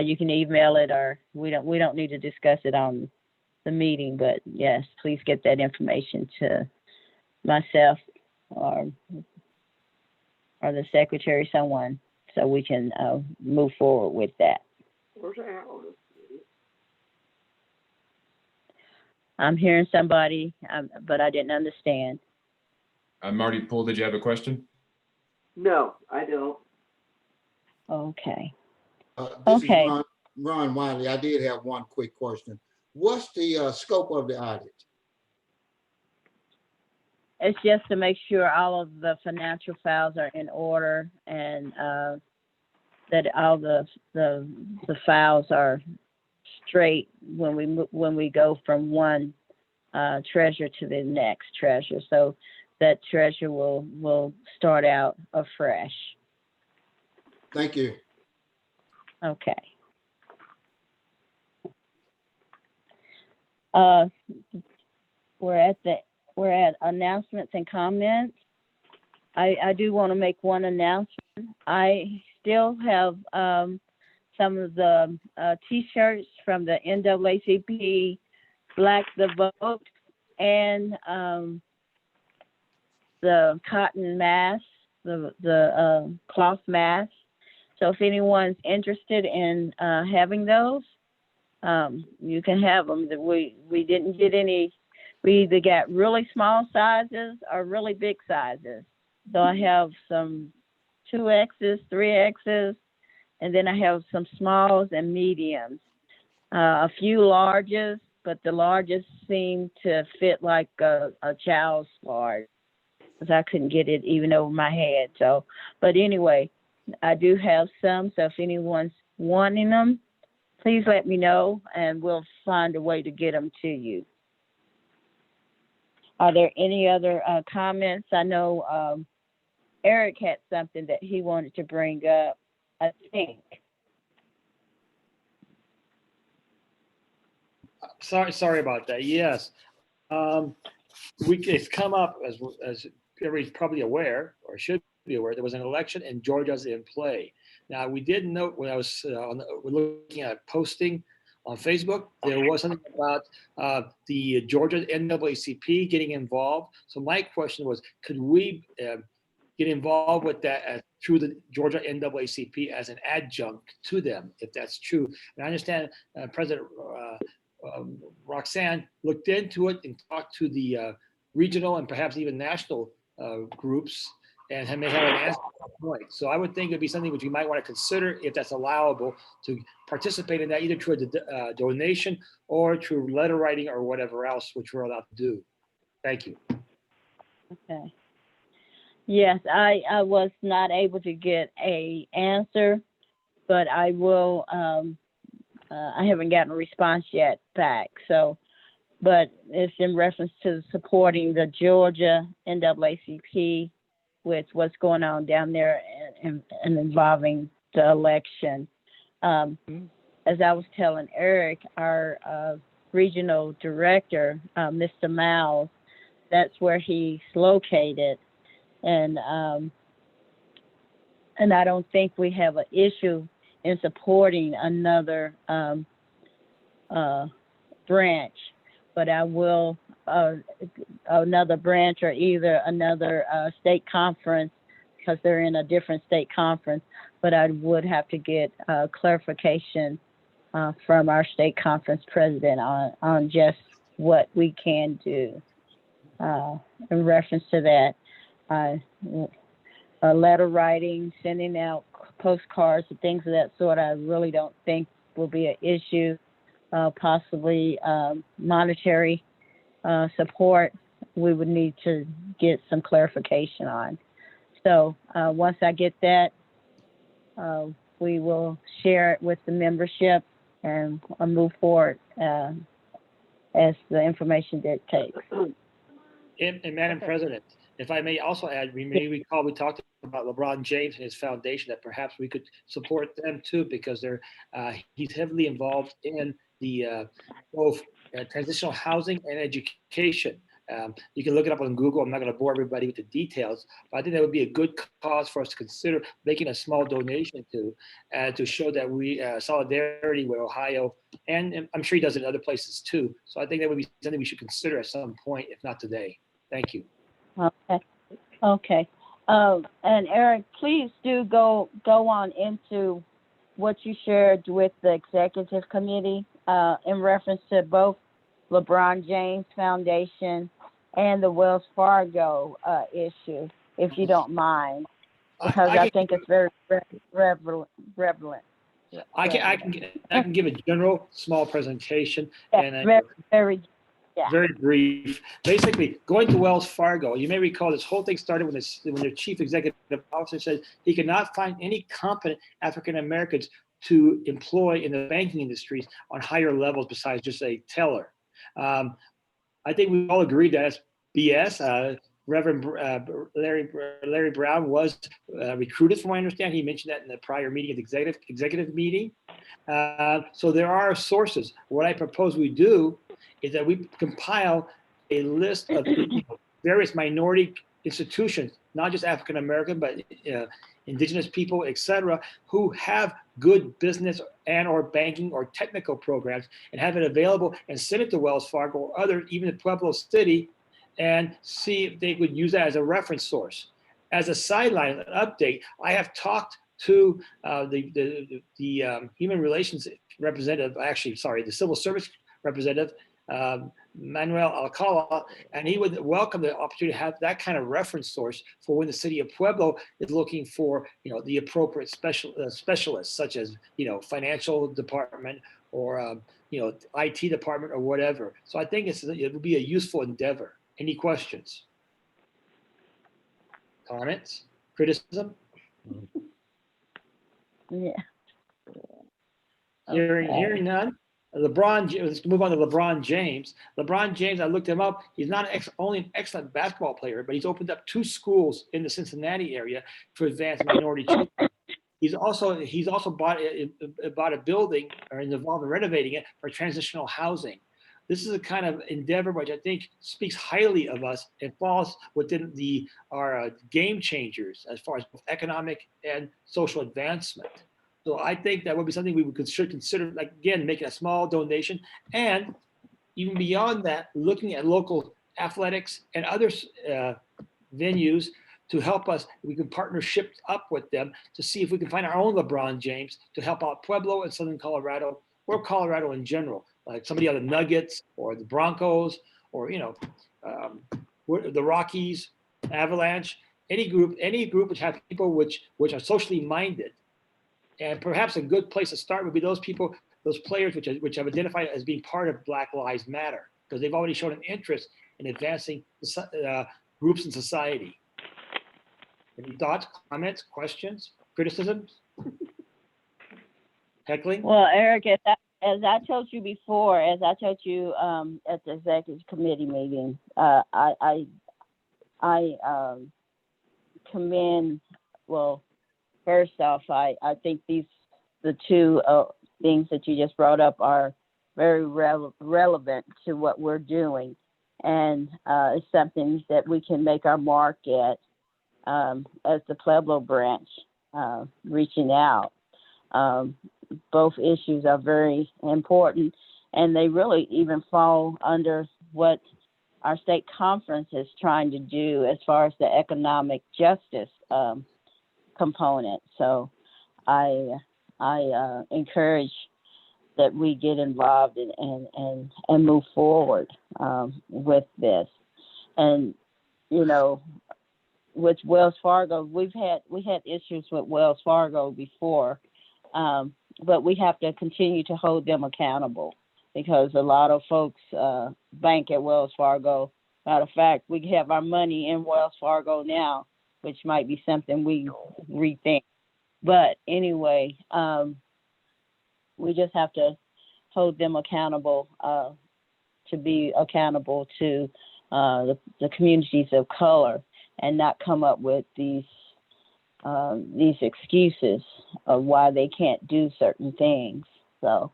You can email it, or we don't need to discuss it on the meeting, but yes, please get that information to myself or the secretary, someone, so we can move forward with that. I'm hearing somebody, but I didn't understand. Marty Poole, did you have a question? No, I don't. Okay. This Okay. is Ron Wiley. I did have one quick question. What's the scope of the audit? It's just to make sure all of the financial files are in order and that all the files are straight when we go from one treasurer to the next treasurer. So that treasurer will start out afresh. Thank you. Okay. We're at announcements and comments. I do want to make one announcement. I still have some of the T-shirts from the NAACP Black the Vote and the cotton mask, the cloth mask. So if anyone's interested in having those, you can have them. We didn't get any. We either got really small sizes or really big sizes. So I have some 2Xs, 3Xs, and then I have some smalls and mediums. A few larges, but the largest seem to fit like a child's large, because I couldn't get it even over my head. So, but anyway, I do have some. So if anyone's wanting them, please let me know, and we'll find a way to get them to you. Are there any other comments? I know Eric had something that he wanted to bring up, I think. Sorry about that. Yes. It's come up, as everybody's probably aware, or should be aware, there was an election and Georgia's in play. Now, we did note when I was looking at posting on Facebook, there was something about the Georgia NAACP getting involved. So my question was, could we get involved with that through the Georgia NAACP as an adjunct to them, if that's true? And I understand President Roxanne looked into it and talked to the regional and perhaps even national groups, and may have an answer at that point. So I would think it'd be something which you might want to consider, if that's allowable, to participate in that either through a donation or through letter writing or whatever else which we're allowed to do. Thank you. Okay. Yes, I was not able to get an answer, but I will. I haven't gotten a response yet back. So, but it's in reference to supporting the Georgia NAACP with what's going on down there and involving the election. As I was telling Eric, our regional director, Mr. Miles, that's where he's located. And I don't think we have an issue in supporting another branch, but I will another branch or either another state conference, because they're in a different state conference. But I would have to get clarification from our state conference president on just what we can do in reference to that. Letter writing, sending out postcards and things of that sort, I really don't think will be an issue. Possibly monetary support, we would need to get some clarification on. So once I get that, we will share it with the membership and move forward as the information dictates. And Madam President, if I may also add, we may recall we talked about LeBron James and his foundation, that perhaps we could support them too, because he's heavily involved in the both transitional housing and education. You can look it up on Google. I'm not going to bore everybody with the details, but I think that would be a good cause for us to consider making a small donation to show that we solidarity with Ohio, and I'm sure he does it in other places too. So I think that would be something we should consider at some point, if not today. Thank you. Okay. And Eric, please do go on into what you shared with the executive committee in reference to both LeBron James Foundation and the Wells Fargo issue, if you don't mind, because I think it's very relevant. I can give a general small presentation, Yeah, and very Yeah. Very brief. Basically, going to Wells Fargo, you may recall this whole thing started when their chief executive officer said he could not find any competent African Americans to employ in the banking industries on higher levels besides just a teller. I think we all agreed that's BS. Reverend Larry Brown was recruited, from what I understand. He mentioned that in the prior meeting, the executive meeting. So there are sources. What I propose we do is that we compile a list of various minority institutions, not just African American, but indigenous people, et cetera, who have good business and or banking or technical programs, and have it available and send it to Wells Fargo or other, even in Pueblo City, and see if they would use that as a reference source. As a sideline, an update, I have talked to the human relations representative, the civil service representative, Manuel Alcala, and he would welcome the opportunity to have that kind of reference source for when the city of Pueblo is looking for, the appropriate specialists, such as, financial department or, IT department or whatever. So I think it would be a useful endeavor. Any questions? Comments? Criticism? Yeah. Hearing none. Let's move on to LeBron James. LeBron James, I looked him up. He's not only an excellent basketball player, but he's opened up 2 schools in the Cincinnati area for advanced minority children. He's also bought a building or is involved in renovating it for transitional housing. This is a kind of endeavor which I think speaks highly of us and falls within our game changers as far as both economic and social advancement. So I think that would be something we should consider, like, again, making a small donation, and even beyond that, looking at local athletics and other venues to help us. We can partnership up with them to see if we can find our own LeBron James to help out Pueblo and Southern Colorado, or Colorado in general, like somebody on the Nuggets or the Broncos, or the Rockies, Avalanche, any group which have people which are socially minded. And perhaps a good place to start would be those people, those players which have identified as being part of Black Lives Matter, because they've already shown an interest in advancing groups in society. Any thoughts, comments, questions, criticisms? Heckling? Well, Eric, as I told you before, as I told you at the executive committee meeting, I commend, well, first off, I think the 2 things that you just brought up are very relevant to what we're doing, and it's something that we can make our mark at as the Pueblo branch, reaching out. Both issues are very important, and they really even fall under what our state conference is trying to do as far as the economic justice component. So I encourage that we get involved and move forward with this. And with Wells Fargo, we had issues with Wells Fargo before, but we have to continue to hold them accountable, because a lot of folks bank at Wells Fargo. Matter of fact, we have our money in Wells Fargo now, which might be something we rethink. But anyway, we just have to hold them accountable, to be accountable to the communities of color, and not come up with these excuses of why they can't do certain things. So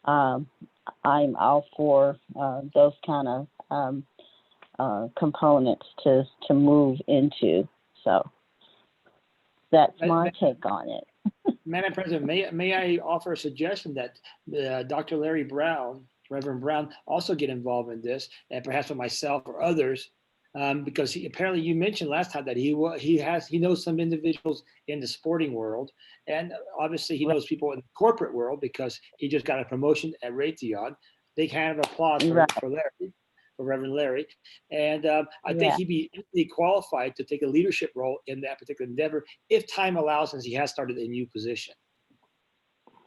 I'm all for those kind of components to move into. So that's my take on it. Madam President, may I offer a suggestion that Dr. Larry Brown, Reverend Brown, also get involved in this, and perhaps with myself or others, because apparently you mentioned last time that he knows some individuals in the sporting world, and obviously he knows people in the corporate world because he just got a promotion at Raytheon. Big hand of applause for Larry, for Reverend Larry, and I think he'd be equally qualified to take a leadership role in that particular endeavor if time allows, since he has started a new position.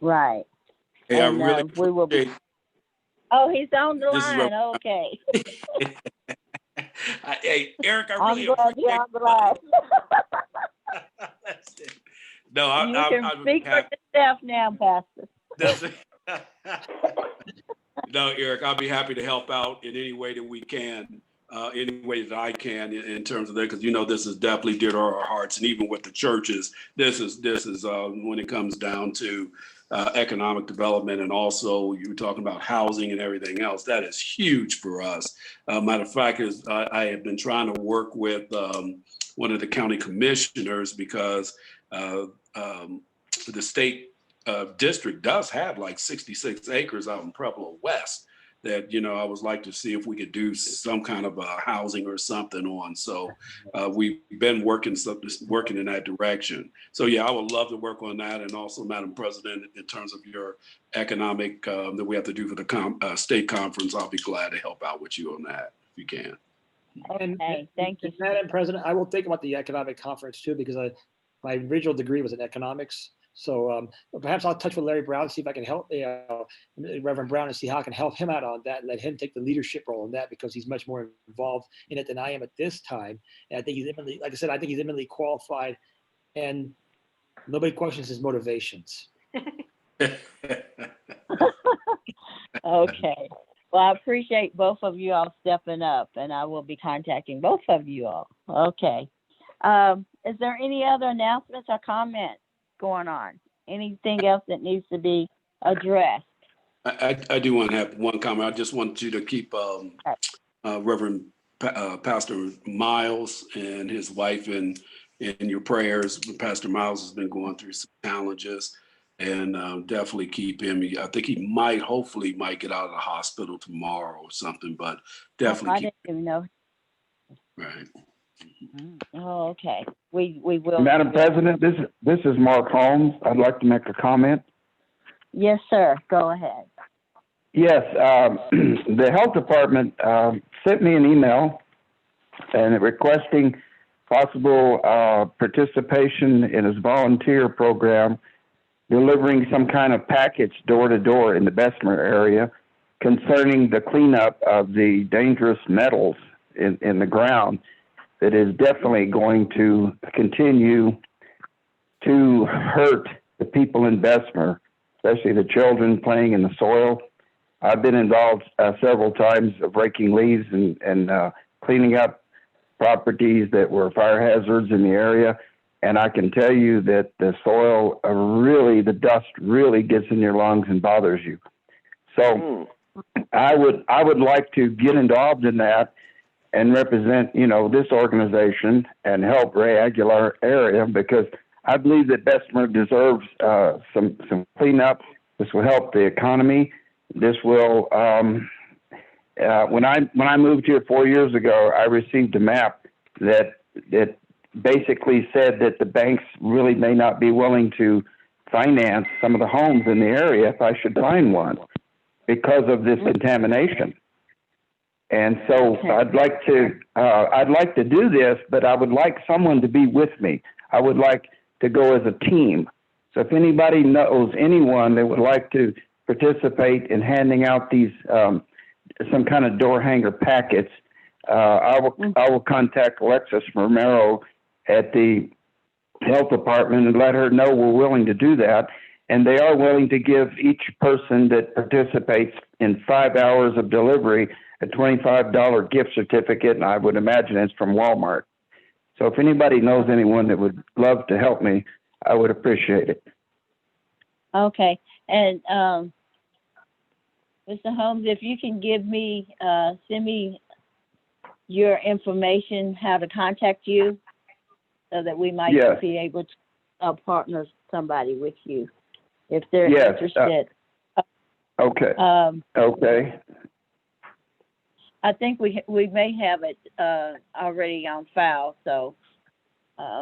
Right. Hey, and I really we will be. Oh, he's on the This is line. Okay. Hey, Eric, I I'm really glad you're appreciate on the line. That's it. No, You can I'm speak for happy. yourself now, Pastor. That's it. No, Eric, I'll be happy to help out in any way that we can, any way that I can in terms of that, because this is definitely dear to our hearts, and even with the churches, this is when it comes down to economic development, and also you were talking about housing and everything else. That is huge for us. Matter of fact, is I have been trying to work with one of the county commissioners because the state district does have like 66 acres out in Pueblo West that, I would like to see if we could do some kind of housing or something on. So we've been working in that direction. So yeah, I would love to work on that. And also, Madam President, in terms of your economic that we have to do for the state conference, I'll be glad to help out with you on that if you can. Okay, thank you. Madam President, I will think about the economic conference too, because my original degree was in economics. So perhaps I'll touch with Larry Brown, see if I can help Reverend Brown, and see how I can help him out on that and let him take the leadership role in that, because he's much more involved in it than I am at this time. And I think he's eminently, like I said, I think he's eminently qualified, and nobody questions his motivations. Okay. Well, I appreciate both of you all stepping up, and I will be contacting both of you all. Okay. Is there any other announcements or comments going on? Anything else that needs to be addressed? I do want to have one comment. I just want you to keep Reverend Pastor Miles and his wife in your prayers. Pastor Miles has been going through some challenges, and definitely keep him. I think he hopefully might get out of the hospital tomorrow or something, but definitely I didn't even know. Right. Oh, okay. We will. Madam President, this is Mark Holmes. I'd like to make a comment. Yes, sir. Go ahead. Yes, the health department sent me an email and requesting possible participation in his volunteer program, delivering some kind of package door to door in the Bessemer area concerning the cleanup of the dangerous metals in the ground that is definitely going to continue to hurt the people in Bessemer, especially the children playing in the soil. I've been involved several times of raking leaves and cleaning up properties that were fire hazards in the area. And I can tell you that the soil the dust really gets in your lungs and bothers you. So I would like to get involved in that and represent, this organization and help Ray Aguilar area, because I believe that Bessemer deserves some cleanup. This will help the economy. This will, when I moved here 4 years ago, I received a map that basically said that the banks really may not be willing to finance some of the homes in the area if I should find one because of this contamination. And so I'd like to do this, but I would like someone to be with me. I would like to go as a team. So if anybody knows anyone that would like to participate in handing out these some kind of door hanger packets, I will contact Alexis Romero at the health department and let her know we're willing to do that. And they are willing to give each person that participates in 5 hours of delivery a $25 gift certificate, and I would imagine it's from Walmart. So if anybody knows anyone that would love to help me, I would appreciate it. Okay. And Mr. Holmes, if you can send me your information, how to contact you, so that we might be able to partner somebody with you if they're interested. Okay. Okay. I think we may have it already on file. So.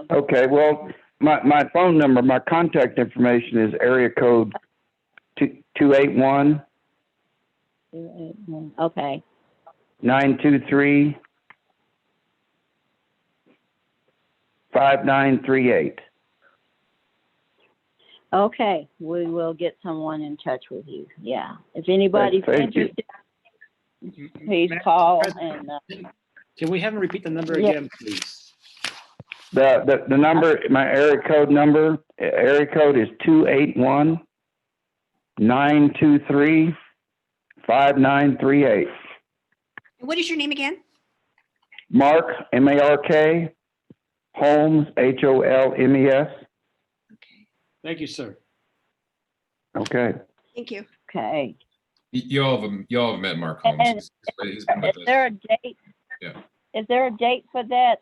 Okay. Well, my phone number, my contact information is area code 281. Okay. 923 5938. Okay, we will get someone in touch with you. Yeah, if anybody's Thank you. interested, please Madam call President, and, Can we have him repeat the number Yeah. again, please? The number, my area code number, area code is 281-923-5938. What is your name again? Mark, M-A-R-K, Holmes, H-O-L-M-E-S. Thank you, sir. Okay. Thank you. okay. You all have met Mark Holmes. And He's been with Is us. there a date? Yeah. Is there a date for that,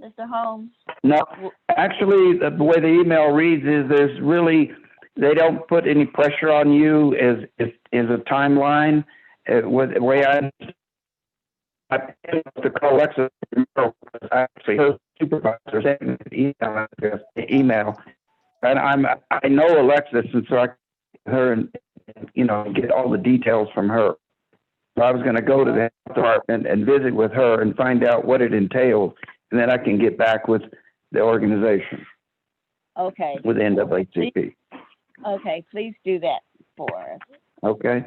Mr. Holmes? No, actually, the way the email reads is there's really, they don't put any pressure on you as a timeline. With the way I to call Alexa, actually her supervisor sent me an email, and I know Alexis, and so I her and get all the details from her. So I was going to go to the health department and visit with her and find out what it entails, and then I can get back with the organization, Okay. with NAACP. Okay, please do that for us. Okay.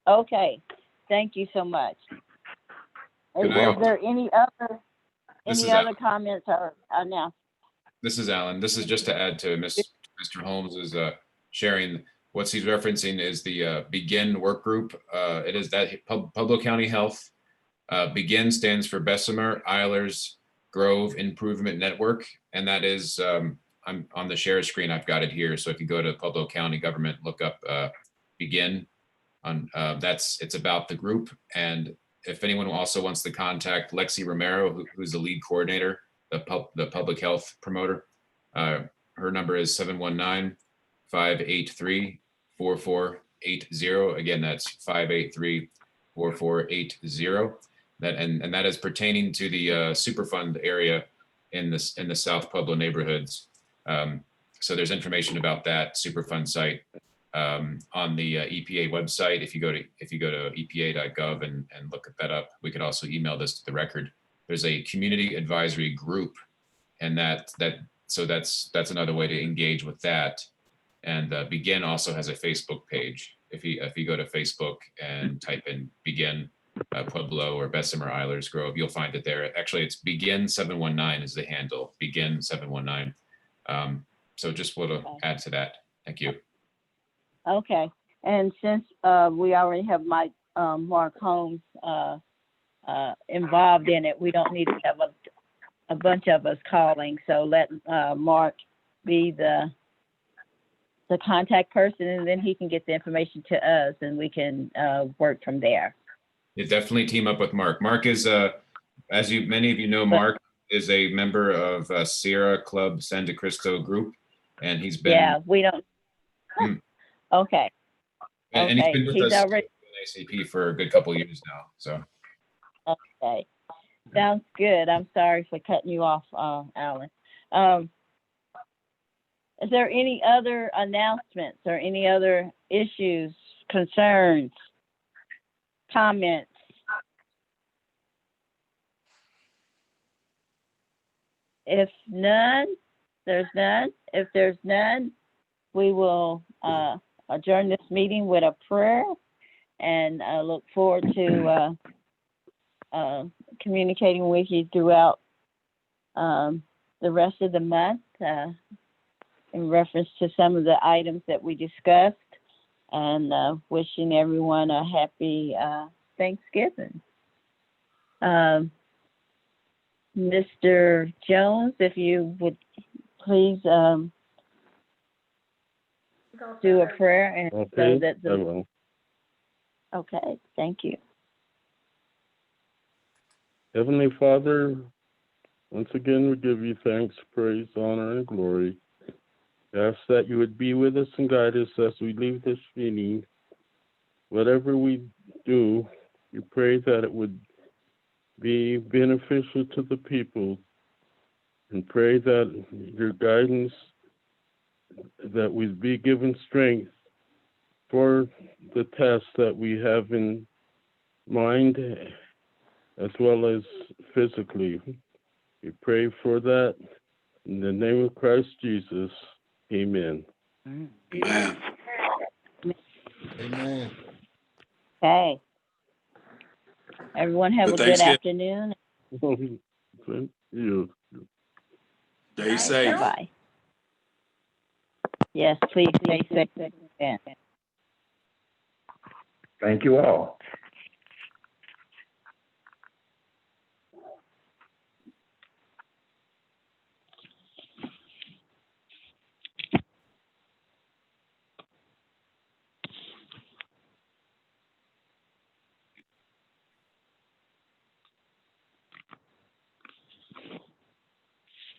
Okay, thank you so much. Is Can I- there any This is other comments or announcements? This is Alan. This is just to add to Mr. Holmes's sharing. What he's referencing is the Begin work group. It is that Pueblo County Health. Begin stands for Bessemer Eilers Grove Improvement Network, and that is I'm on the share screen. I've got it here. So if you go to Pueblo County Government, look up Begin. It's about the group, and if anyone also wants to contact Lexi Romero, who's the lead coordinator, the public health promoter, her number is 719-583-4480. Again, that's 583-4480. And that is pertaining to the Superfund area in the South Pueblo neighborhoods. So there's information about that Superfund site on the EPA website. If you go to epa.gov and look that up, we could also email this to the record. There's a community advisory group, and that's another way to engage with that. And Begin also has a Facebook page. If you go to Facebook and type in Begin Pueblo or Bessemer Eilers Grove, you'll find it there. Actually, it's Begin 719 is the handle. Begin 719. So just want to add to that. Thank you. Okay, and since we already have Mark Holmes involved in it, we don't need to have a bunch of us calling. So let Mark be the contact person, and then he can get the information to us, and we can work from there. You definitely team up with Mark. Mark is, many of you know, Mark is a member of Sierra Club Santa Cristo group, and he's been. Yeah, we don't. Okay. And he's been with us already in NAACP for a good couple of years now. So. Okay, sounds good. I'm sorry for cutting you off, Alan. Is there any other announcements or any other issues, concerns, comments? If none, there's none. If there's none, we will adjourn this meeting with a prayer, and I look forward to communicating with you throughout the rest of the month in reference to some of the items that we discussed, and wishing everyone a happy Thanksgiving. Mr. Jones, if you would please do a prayer, and Okay, so that I will. okay, thank you. Heavenly Father, once again, we give you thanks, praise, honor, and glory. We ask that you would be with us and guide us as we leave this meeting. Whatever we do, we pray that it would be beneficial to the people, and pray that your guidance, that we'd be given strength for the task that we have in mind, as well as physically. We pray for that in the name of Christ Jesus. Amen. Amen. Amen. Okay. Everyone have Good a good Thanksgiving. afternoon. Thank you. Stay safe. Bye-bye. Yes, please stay safe. Yeah. Thank you all.